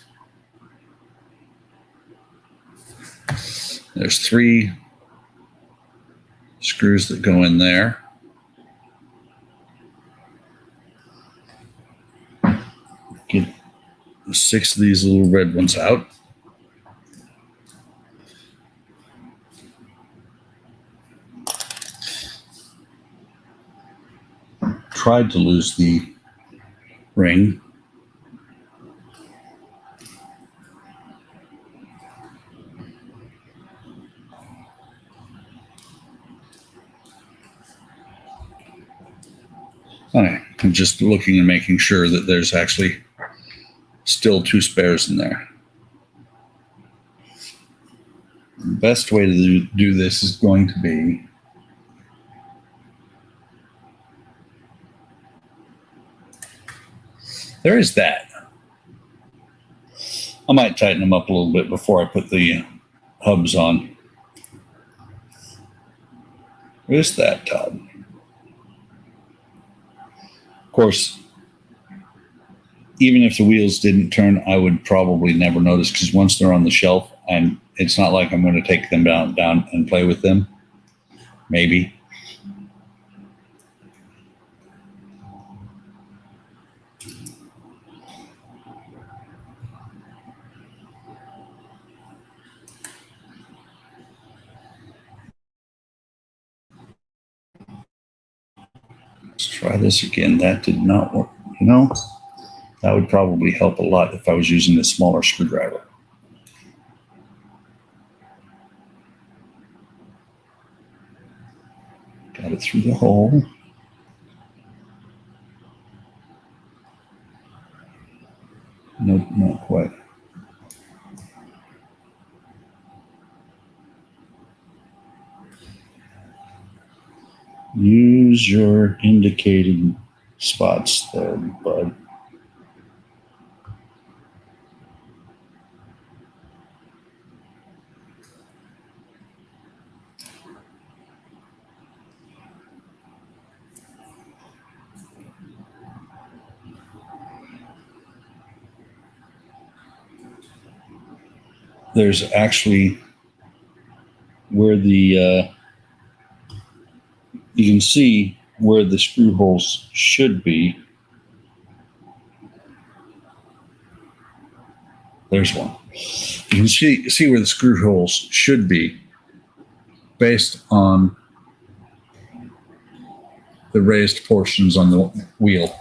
There's 3 screws that go in there. Get 6 of these little red ones out. Tried to lose the ring. Okay, I'm just looking and making sure that there's actually still 2 spares in there. The best way to do this is going to be there is that. I might tighten them up a little bit before I put the hubs on. There's that, Todd. Of course, even if the wheels didn't turn, I would probably never notice because once they're on the shelf, it's not like I'm going to take them down and play with them. Maybe. Let's try this again. That did not work. You know, that would probably help a lot if I was using a smaller screwdriver. Got it through the hole. Nope, not quite. Use your indicated spots there, bud. There's actually where the you can see where the screw holes should be. There's one. You can see where the screw holes should be based on the raised portions on the wheel.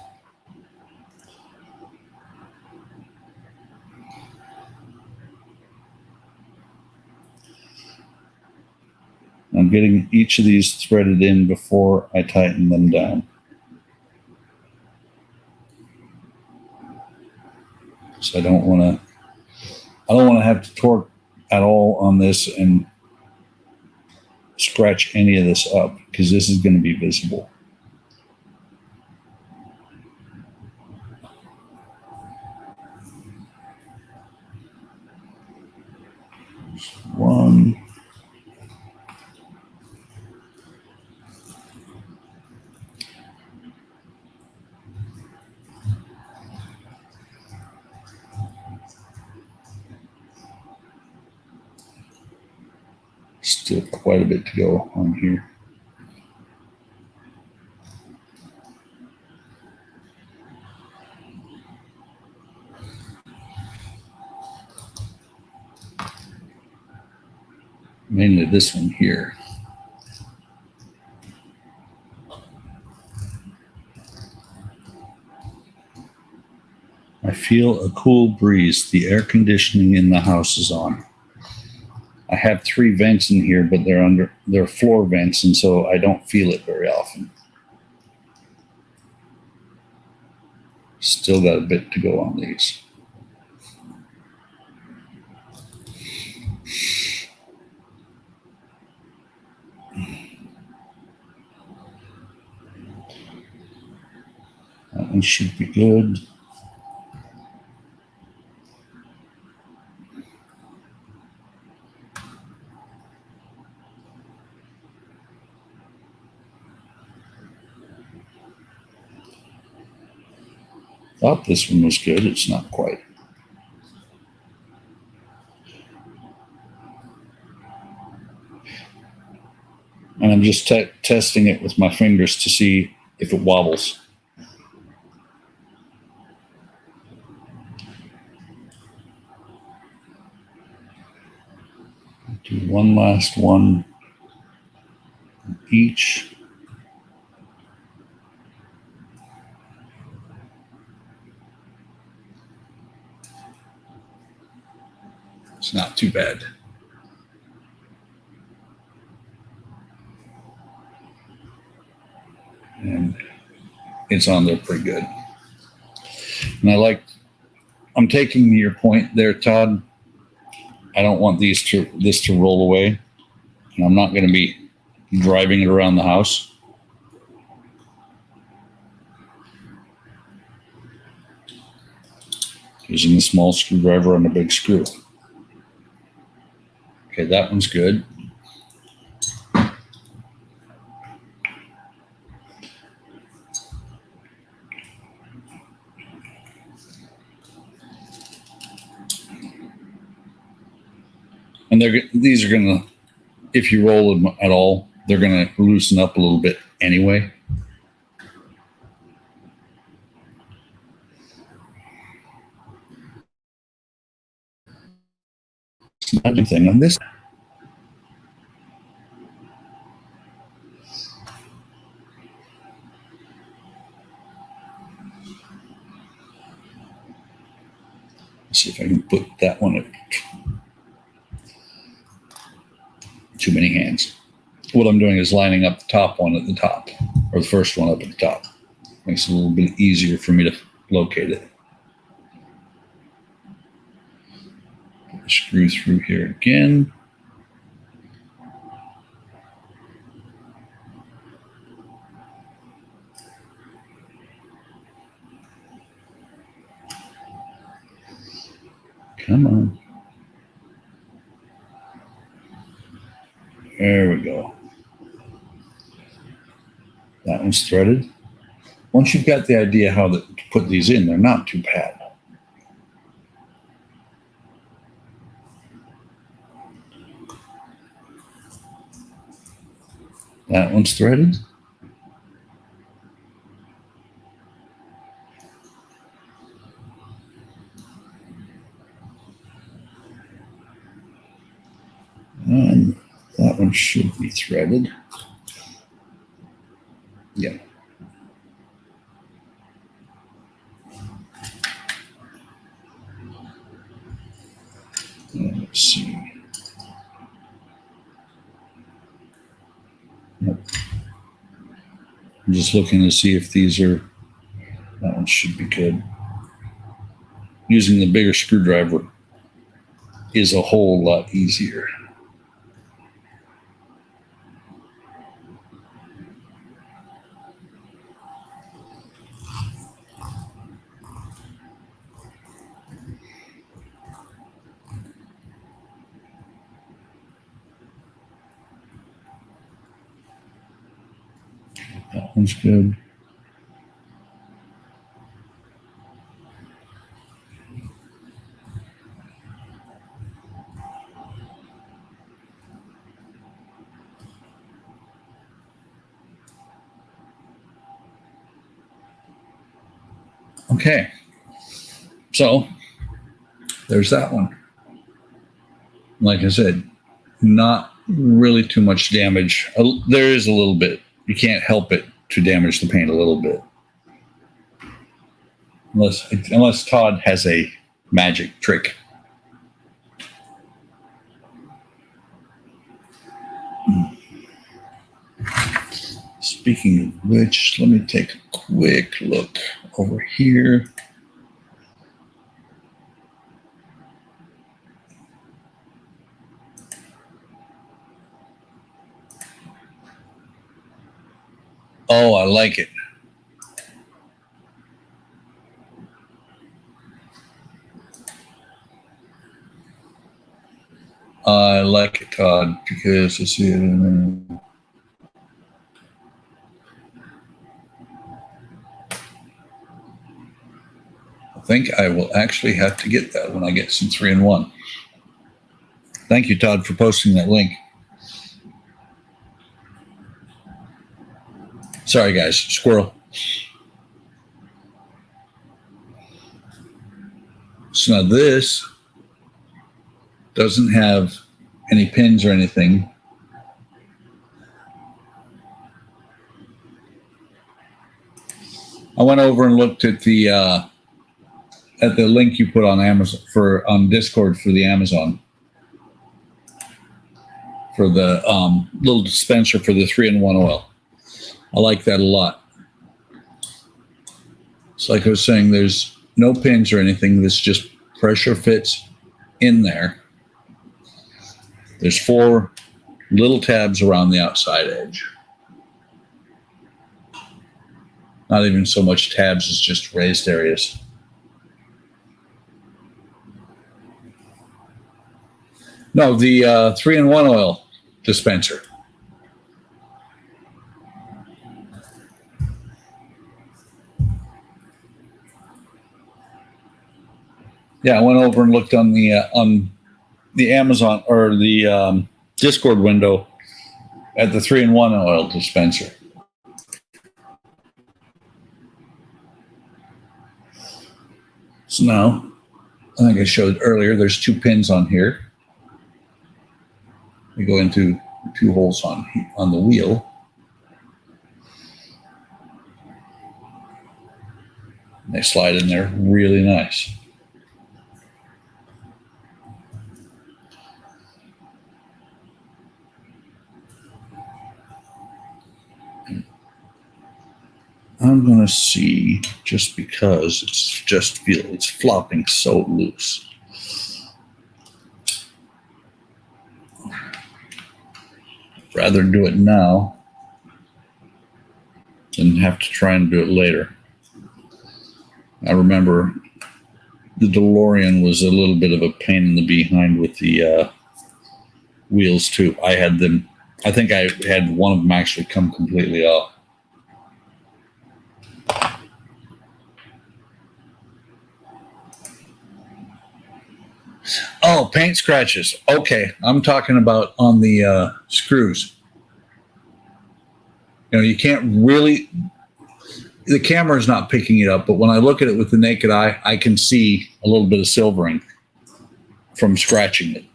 I'm getting each of these threaded in before I tighten them down. So I don't want to have to torque at all on this and scratch any of this up because this is going to be visible. One. Still quite a bit to go on here. Mainly this one here. I feel a cool breeze. The air conditioning in the house is on. I have 3 vents in here, but they're floor vents, and so I don't feel it very often. Still got a bit to go on these. That one should be good. Thought this one was good. It's not quite. And I'm just testing it with my fingers to see if it wobbles. Do one last one each. It's not too bad. And it's on there pretty good. And I'm taking your point there, Todd. I don't want this to roll away. And I'm not going to be driving it around the house. Using a small screwdriver on a big screw. Okay, that one's good. And these are going to, if you roll them at all, they're going to loosen up a little bit anyway. Another thing on this. Let's see if I can put that one at too many hands. What I'm doing is lining up the top one at the top, or the first one up at the top. Makes it a little bit easier for me to locate it. Screw through here again. Come on. There we go. That one's threaded. Once you've got the idea how to put these in, they're not too bad. That one's threaded. And that one should be threaded. Yeah. Let's see. Nope. I'm just looking to see if these are, that one should be good. Using the bigger screwdriver is a whole lot easier. That one's good. Okay, so there's that one. Like I said, not really too much damage. There is a little bit. You can't help it to damage the paint a little bit. Unless Todd has a magic trick. Speaking of which, let me take a quick look over here. Oh, I like it. I like it, Todd, because let's see. I think I will actually have to get that when I get some 3-in-1. Thank you, Todd, for posting that link. Sorry, guys, squirrel. So now this doesn't have any pins or anything. I went over and looked at the link you put on Amazon on Discord for the Amazon for the little dispenser for the 3-in-1 oil. I like that a lot. It's like I was saying, there's no pins or anything. This just pressure fits in there. There's 4 little tabs around the outside edge. Not even so much tabs as just raised areas. No, the 3-in-1 oil dispenser. Yeah, I went over and looked on the Amazon or the Discord window at the 3-in-1 oil dispenser. So now, I think I showed earlier, there's 2 pins on here. We go into 2 holes on the wheel. They slide in there really nice. I'm going to see, just because it's flopping so loose. Rather do it now than have to try and do it later. I remember the DeLorean was a little bit of a pain in the behind with the wheels too. I think I had one of them actually come completely off. Oh, paint scratches. Okay, I'm talking about on the screws. You can't really, the camera is not picking it up, but when I look at it with the naked eye, I can see a little bit of silvering from scratching it.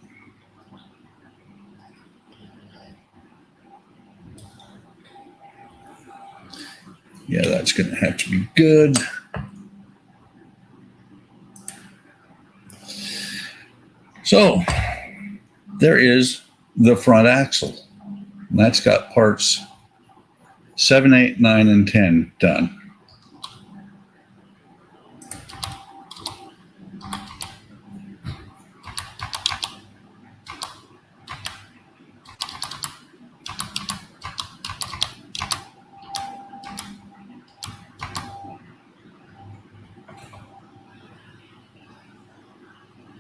Yeah, that's going to have to be good. So there is the front axle. And that's got parts 7, 8, 9, and 10 done.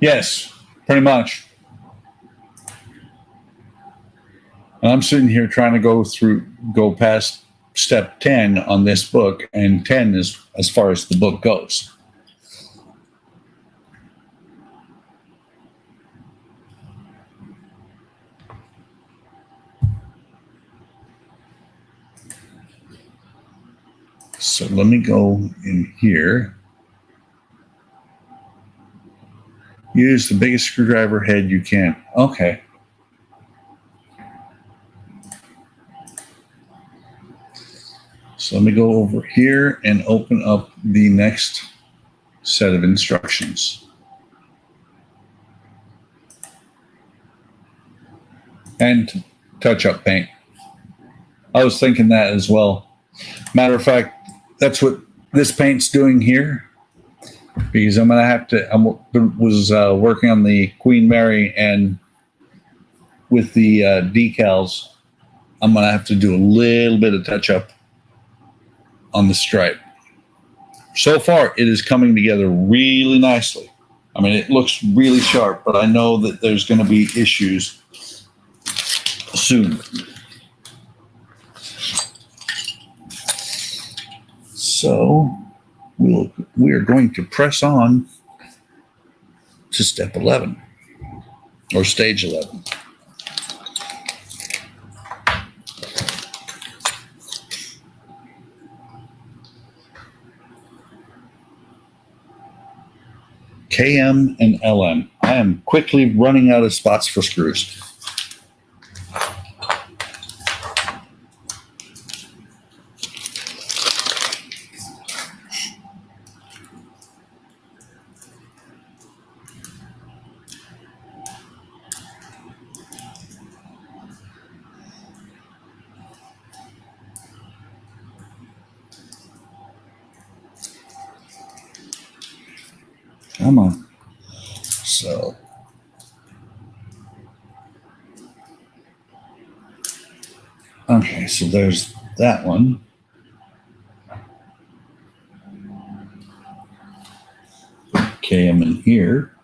Yes, pretty much. And I'm sitting here trying to go past step 10 on this book, and 10 is as far as the book goes. So let me go in here. Use the biggest screwdriver head you can. Okay. So let me go over here and open up the next set of instructions. And touch-up paint. I was thinking that as well. Matter of fact, that's what this paint's doing here, because I'm gonna have to. I was working on the Queen Mary, and with the decals, I'm gonna have to do a little bit of touch up on the stripe. So far, it is coming together really nicely. I mean, it looks really sharp, but I know that there's going to be issues soon. So we are going to press on to step 11 or stage 11. KM and LM. I am quickly running out of spots for screws. Come on. So okay, so there's that one. KM in here.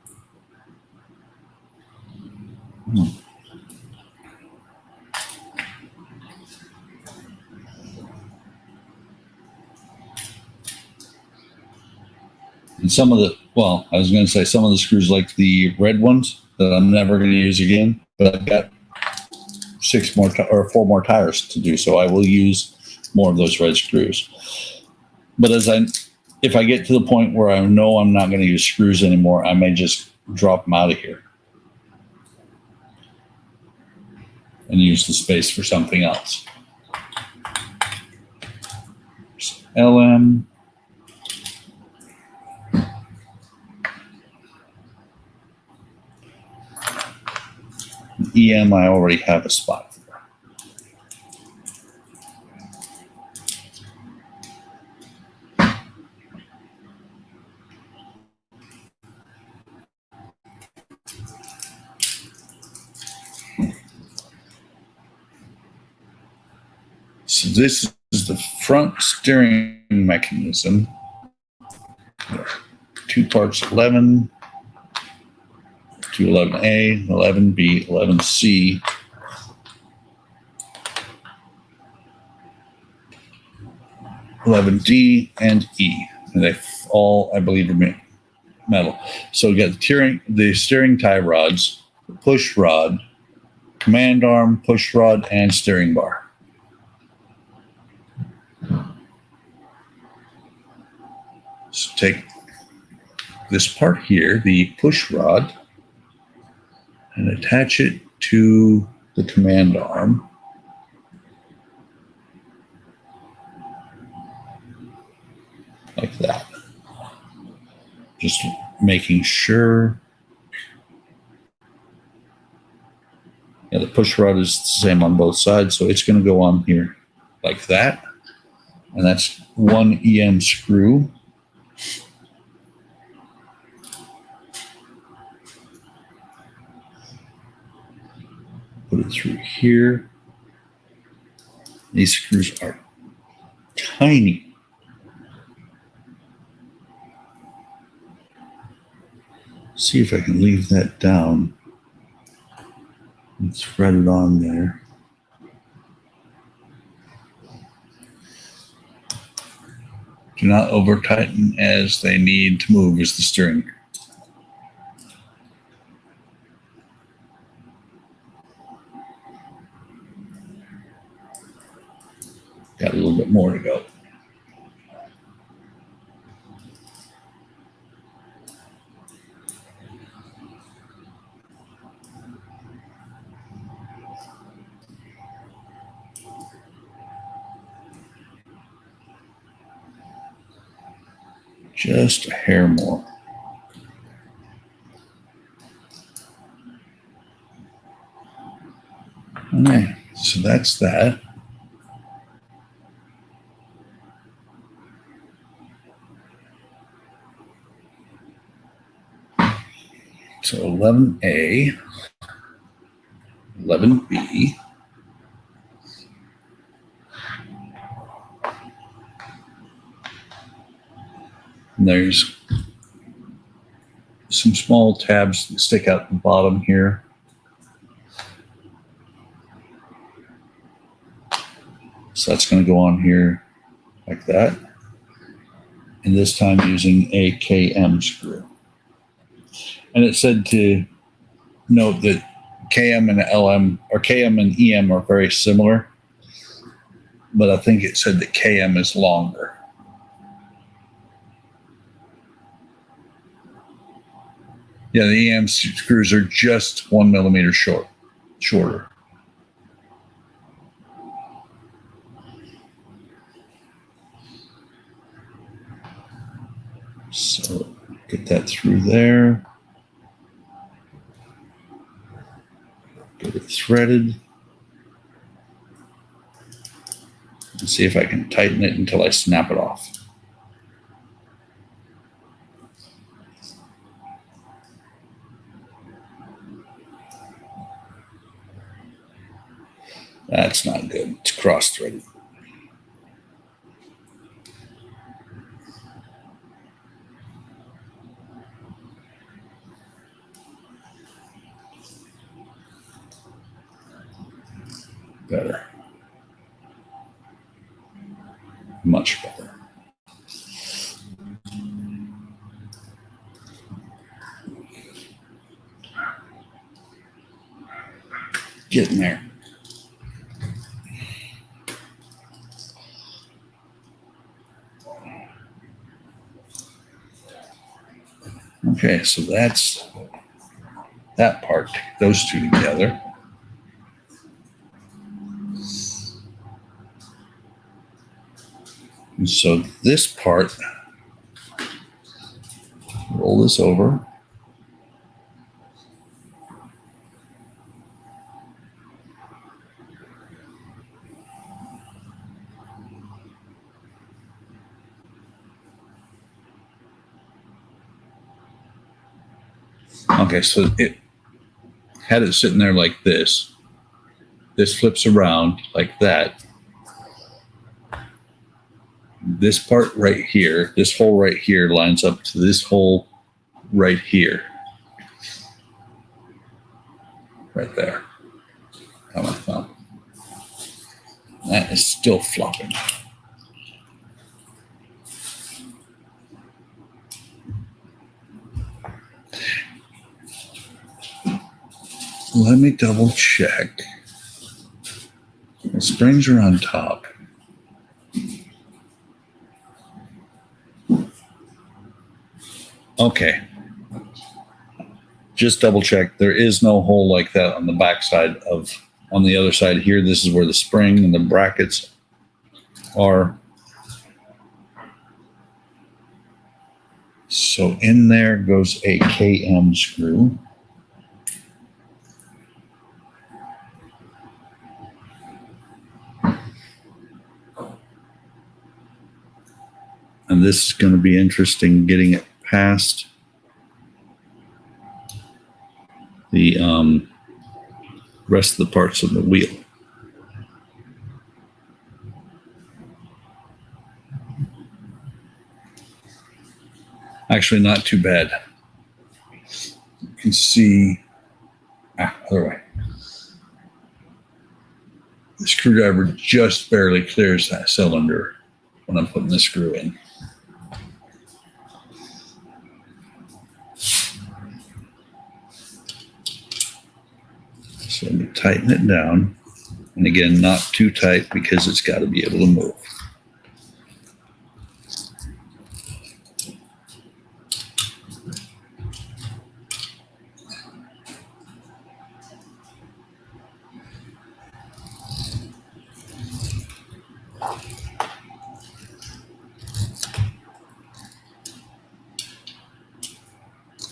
And some of the, well, I was going to say some of the screws like the red ones that I'm never going to use again, but I've got 4 more tires to do, so I will use more of those red screws. But if I get to the point where I know I'm not going to use screws anymore, I may just drop them out of here and use the space for something else. LM. EM, I already have a spot for. So this is the front steering mechanism. 2 parts 11. 11A, 11B, 11C. D and E, and they all, I believe, are metal. So we got the steering tie rods, the push rod, command arm, push rod, and steering bar. So take this part here, the push rod, and attach it to the command arm. Like that. Just making sure. Yeah, the push rod is the same on both sides, so it's going to go on here like that. And that's 1 EM screw. Put it through here. These screws are tiny. See if I can leave that down and thread it on there. Do not over tighten, as they need to move as the steering. Got a little bit more to go. Just a hair more. Okay, so that's that. So 11A, 11B. And there's some small tabs that stick out the bottom here. So that's going to go on here like that. And this time using a KM screw. And it said to note that KM and LM, or KM and EM, are very similar. But I think it said that KM is longer. Yeah, the EM screws are just 1 millimeter shorter. So get that through there. Get it threaded. And see if I can tighten it until I snap it off. That's not good. It's cross-threaded. Better. Much better. Getting there. Okay, so that's that part. Those two together. And so this part, roll this over. Okay, so it had it sitting there like this. This flips around like that. This part right here, this hole right here lines up to this hole right here. Right there. Got my thumb. That is still flopping. Let me double check. The springs are on top. Okay. Just double check. There is no hole like that on the back side of, on the other side here. This is where the spring and the brackets are. So in there goes a KM screw. And this is going to be interesting, getting it past the rest of the parts of the wheel. Actually, not too bad. You can see, other way. The screwdriver just barely clears that cylinder when I'm putting the screw in. So let me tighten it down. And again, not too tight because it's got to be able to move.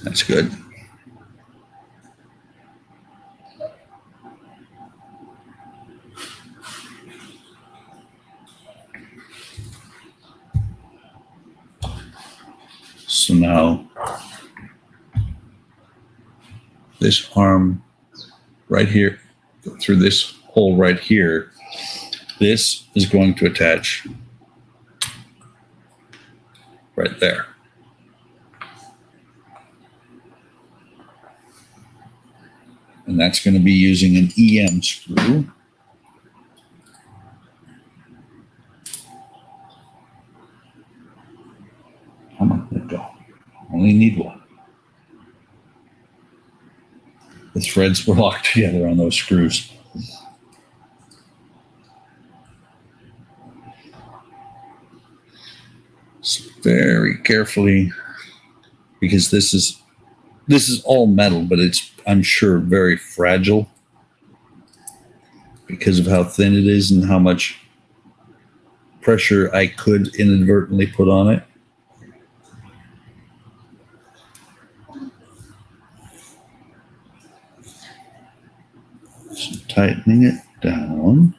That's good. So now this arm right here, through this hole right here, this is going to attach right there. And that's going to be using an EM screw. Come on, let go. Only need one. The threads were locked together on those screws. So very carefully, because this is all metal, but it's, I'm sure, very fragile because of how thin it is and how much pressure I could inadvertently put on it. So tightening it down.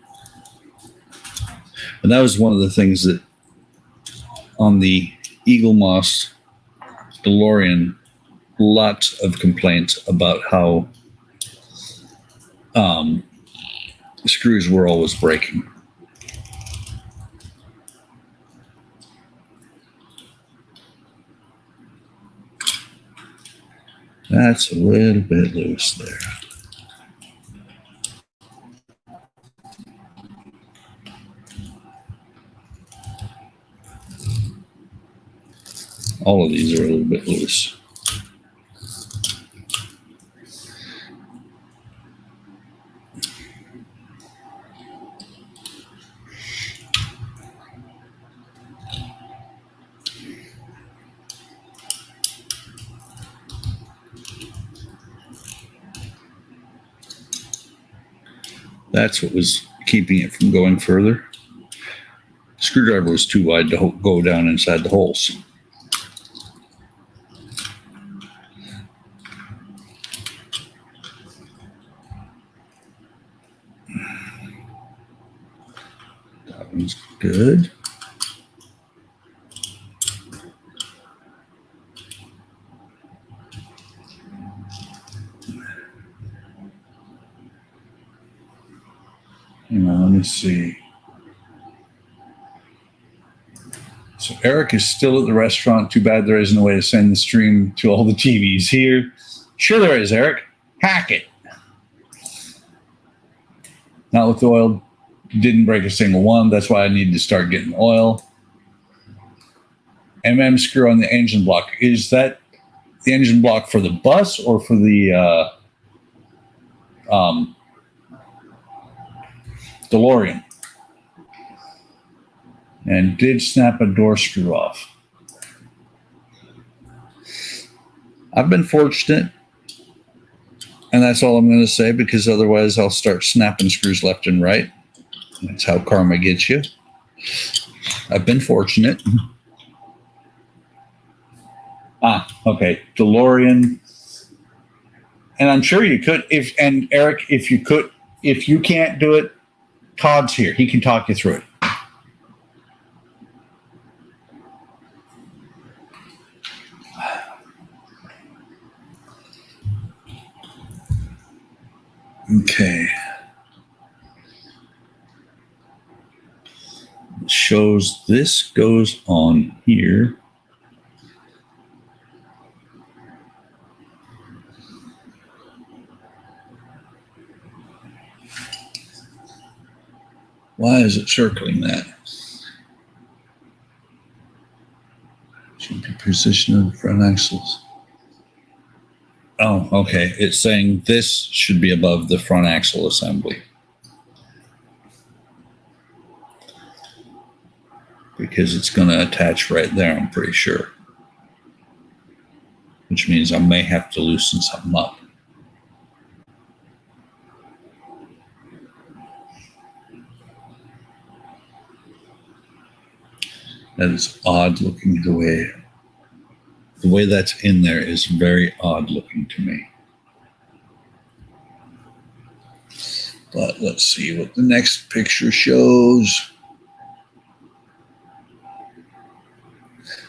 And that was one of the things that on the Eagle Moss DeLorean, lots of complaints about how screws were always breaking. That's a little bit loose there. All of these are a little bit loose. That's what was keeping it from going further. The screwdriver was too wide to go down inside the holes. That one's good. Let me see. So Eric is still at the restaurant. Too bad there isn't a way to send the stream to all the TVs here. Sure there is, Eric. Hack it. Not with oil. Didn't break a single one. That's why I need to start getting oil. screw on the engine block. Is that the engine block for the bus or for the DeLorean? And did snap a door screw off. I've been fortunate, and that's all I'm going to say, because otherwise I'll start snapping screws left and right. That's how karma gets you. I've been fortunate. Okay. DeLorean. And I'm sure you could, and Eric, if you can't do it, Todd's here. He can talk you through it. Okay. It shows this goes on here. Why is it circling that? Should be position of the front axles. Oh, okay. It's saying this should be above the front axle assembly. Because it's going to attach right there, I'm pretty sure. Which means I may have to loosen something up. That is odd looking. The way that's in there is very odd looking to me. But let's see what the next picture shows.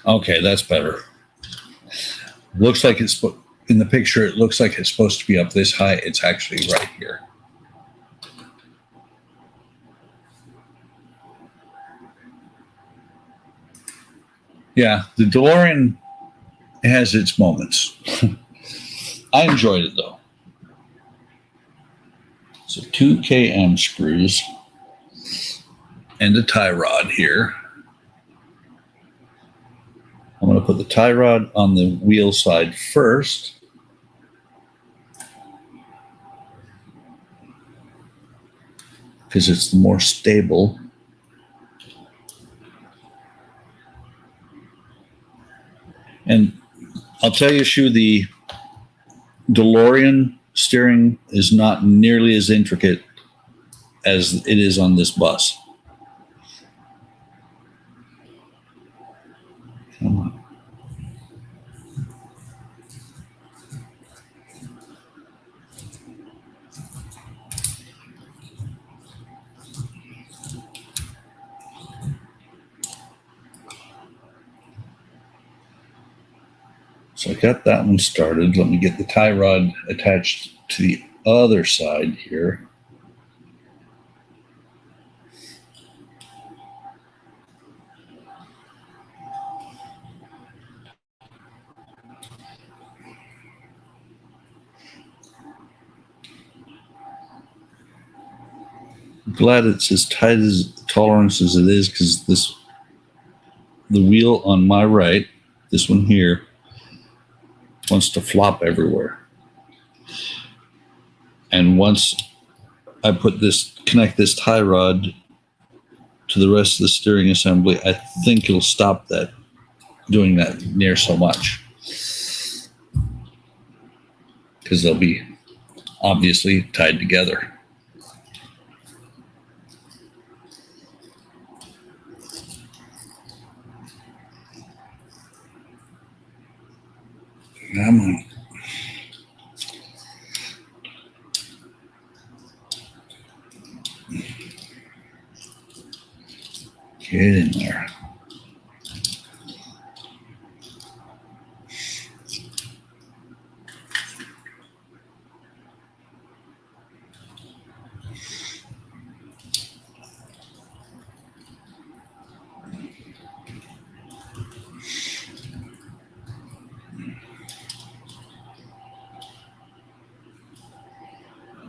Okay, that's better. Looks like in the picture, it looks like it's supposed to be up this high. It's actually right here. Yeah, the DeLorean has its moments. I enjoyed it though. So 2 km screws and a tie rod here. I'm going to put the tie rod on the wheel side first. Because it's the more stable. And I'll tell you, Shu, the DeLorean steering is not nearly as intricate as it is on this bus. Come on. So I got that one started. Let me get the tie rod attached to the other side here. I'm glad it's as tight as tolerance as it is, because the wheel on my right, this one here, wants to flop everywhere. And once I connect this tie rod to the rest of the steering assembly, I think it'll stop that, doing that near so much. Because they'll be obviously tied together. Come on. Get in there.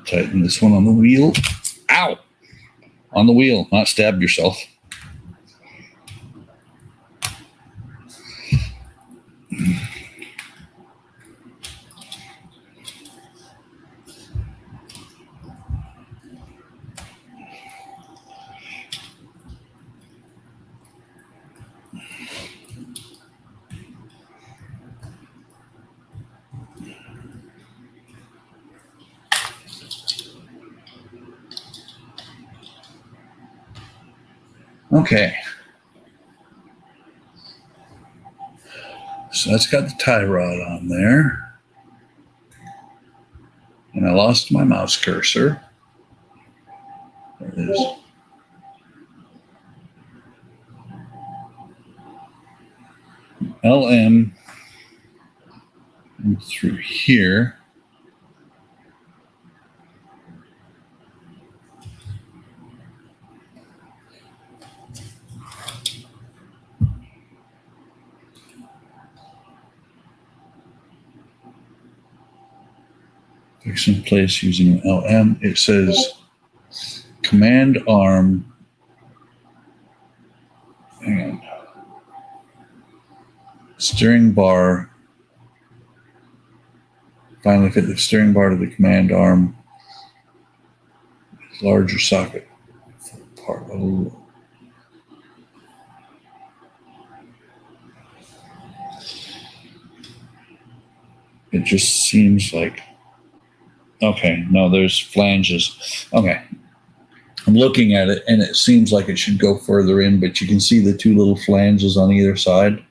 Tighten this one on the wheel. Ow! On the wheel, not stab yourself. Okay. So that's got the tie rod on there. And I lost my mouse cursor. There it is. LM and through here. Fix in place using LM. It says command arm. Hang on. Steering bar. Finally fit the steering bar to the command arm. Larger socket. Part. Oh. It just seems like. Okay, no, there's flanges. Okay. I'm looking at it, and it seems like it should go further in, but you can see the two little flanges on either side.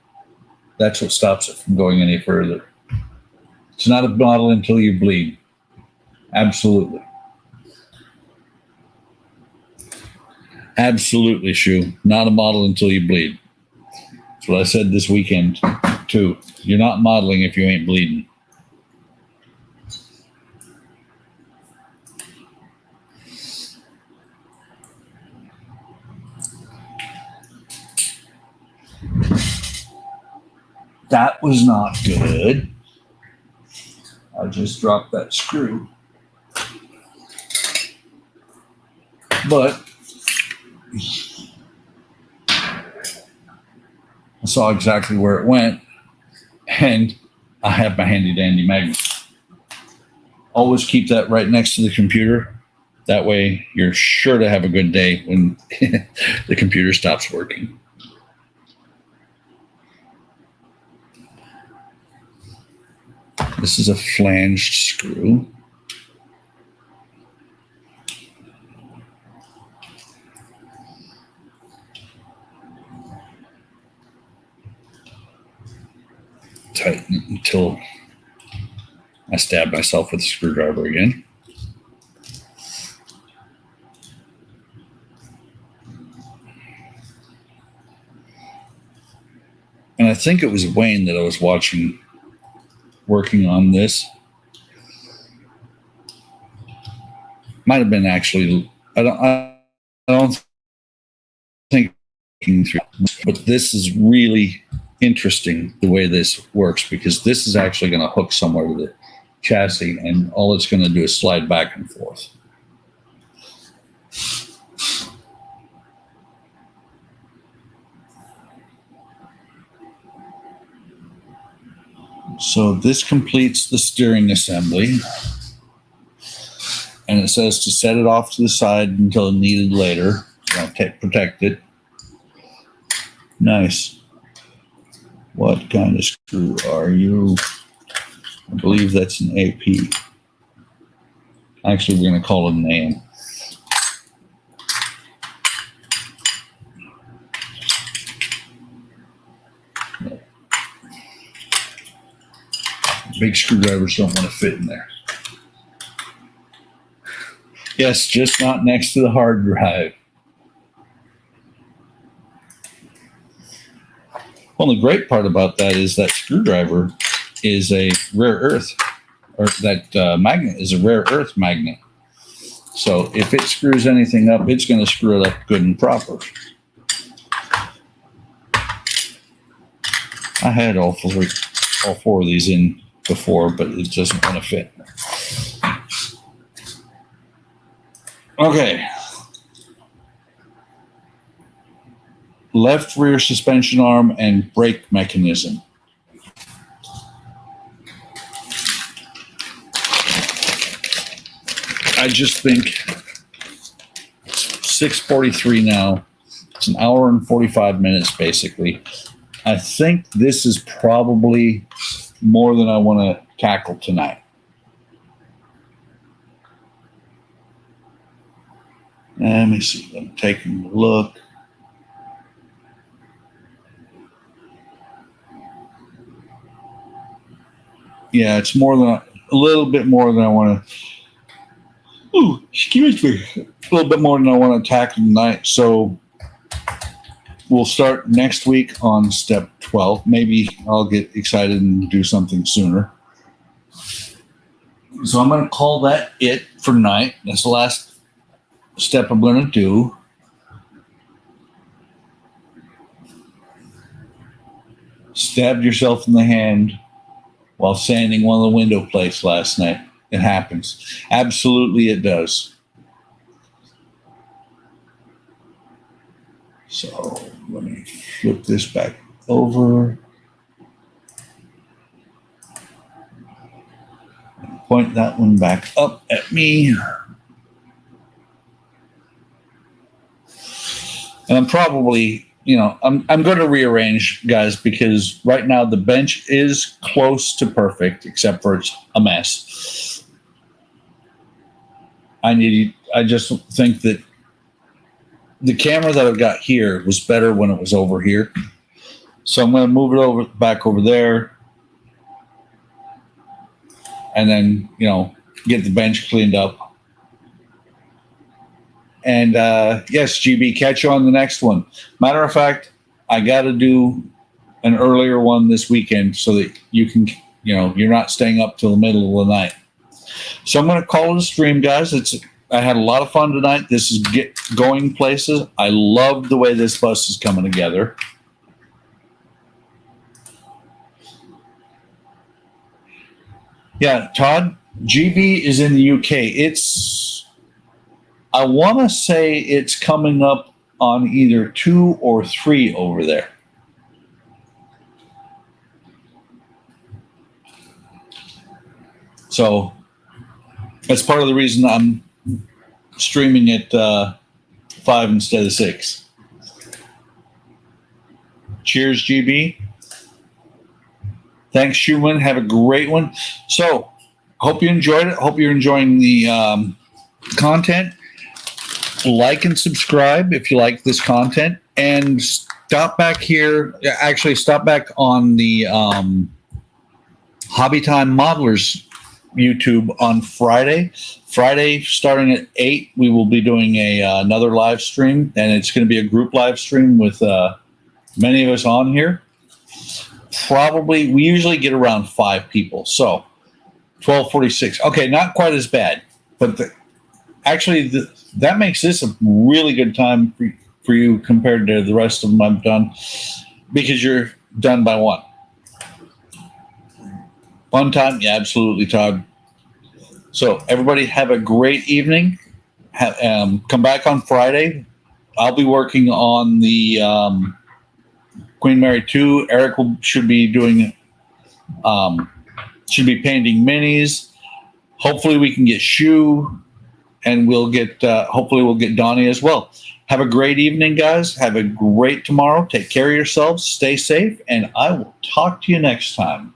That's what stops it from going any further. It's not a model until you bleed. Absolutely. Absolutely, Shu. Not a model until you bleed. That's what I said this weekend, too. You're not modeling if you ain't bleeding. That was not good. I just dropped that screw. But I saw exactly where it went, and I have my handy dandy magnet. Always keep that right next to the computer. That way you're sure to have a good day when the computer stops working. This is a flanged screw. Tighten it until I stab myself with a screwdriver again. And I think it was Wayne that I was watching working on this. Might have been actually, I don't think through, but this is really interesting the way this works, because this is actually going to hook somewhere to the chassis, and all it's going to do is slide back and forth. So this completes the steering assembly, and it says to set it off to the side until needed later. Protect it. Nice. What kind of screw are you? I believe that's an AP. Actually, we're going to call it an AM. Big screwdrivers don't want to fit in there. Yes, just not next to the hard drive. Well, the great part about that is that screwdriver is a rare earth, or that magnet is a rare earth magnet. So if it screws anything up, it's going to screw it up good and proper. I had all four of these in before, but it doesn't want to fit. Okay. Left rear suspension arm and brake mechanism. I just think it's 6:43 now. It's an hour and 45 minutes, basically. I think this is probably more than I want to tackle tonight. Let me see. I'm taking a look. Yeah, it's more than a little bit more than I want to. Ooh, excuse me. A little bit more than I want to tackle tonight. So we'll start next week on step 12. Maybe I'll get excited and do something sooner. So I'm going to call that it for tonight. That's the last step I'm going to do. Stabbed yourself in the hand while sanding one of the window plates last night. It happens. Absolutely it does. So let me flip this back over. Point that one back up at me. And I'm probably, I'm going to rearrange, guys, because right now the bench is close to perfect, except for it's a mess. I just think that the camera that I've got here was better when it was over here. So I'm going to move it back over there. And then, get the bench cleaned up. And yes, GB, catch you on the next one. Matter of fact, I got to do an earlier one this weekend so that you can, you're not staying up till the middle of the night. So I'm going to call it a stream, guys. I had a lot of fun tonight. This is going places. I love the way this bus is coming together. Yeah, Todd, GB is in the UK. I want to say it's coming up on either 2 or 3 over there. So that's part of the reason I'm streaming at 5 instead of 6. Cheers, GB. Thanks, Schumann. Have a great one. So, hope you enjoyed it. Hope you're enjoying the content. Like and subscribe if you like this content. And stop back here. Actually, stop back on the Hobby Time Modelers YouTube on Friday. Friday, starting at 8, we will be doing another live stream. And it's going to be a group live stream with many of us on here. Probably, we usually get around 5 people. So, 12:46. Okay, not quite as bad. But that makes this a really good time for you compared to the rest of them I've done, because you're done by 1. Fun time? Yeah, absolutely, Todd. So, everybody have a great evening. Come back on Friday. I'll be working on the Queen Mary 2. Eric should be doing, should be painting minis. Hopefully we can get Shu, and hopefully we'll get Donnie as well. Have a great evening, guys. Have a great tomorrow. Take care of yourselves. Stay safe, and I will talk to you next time.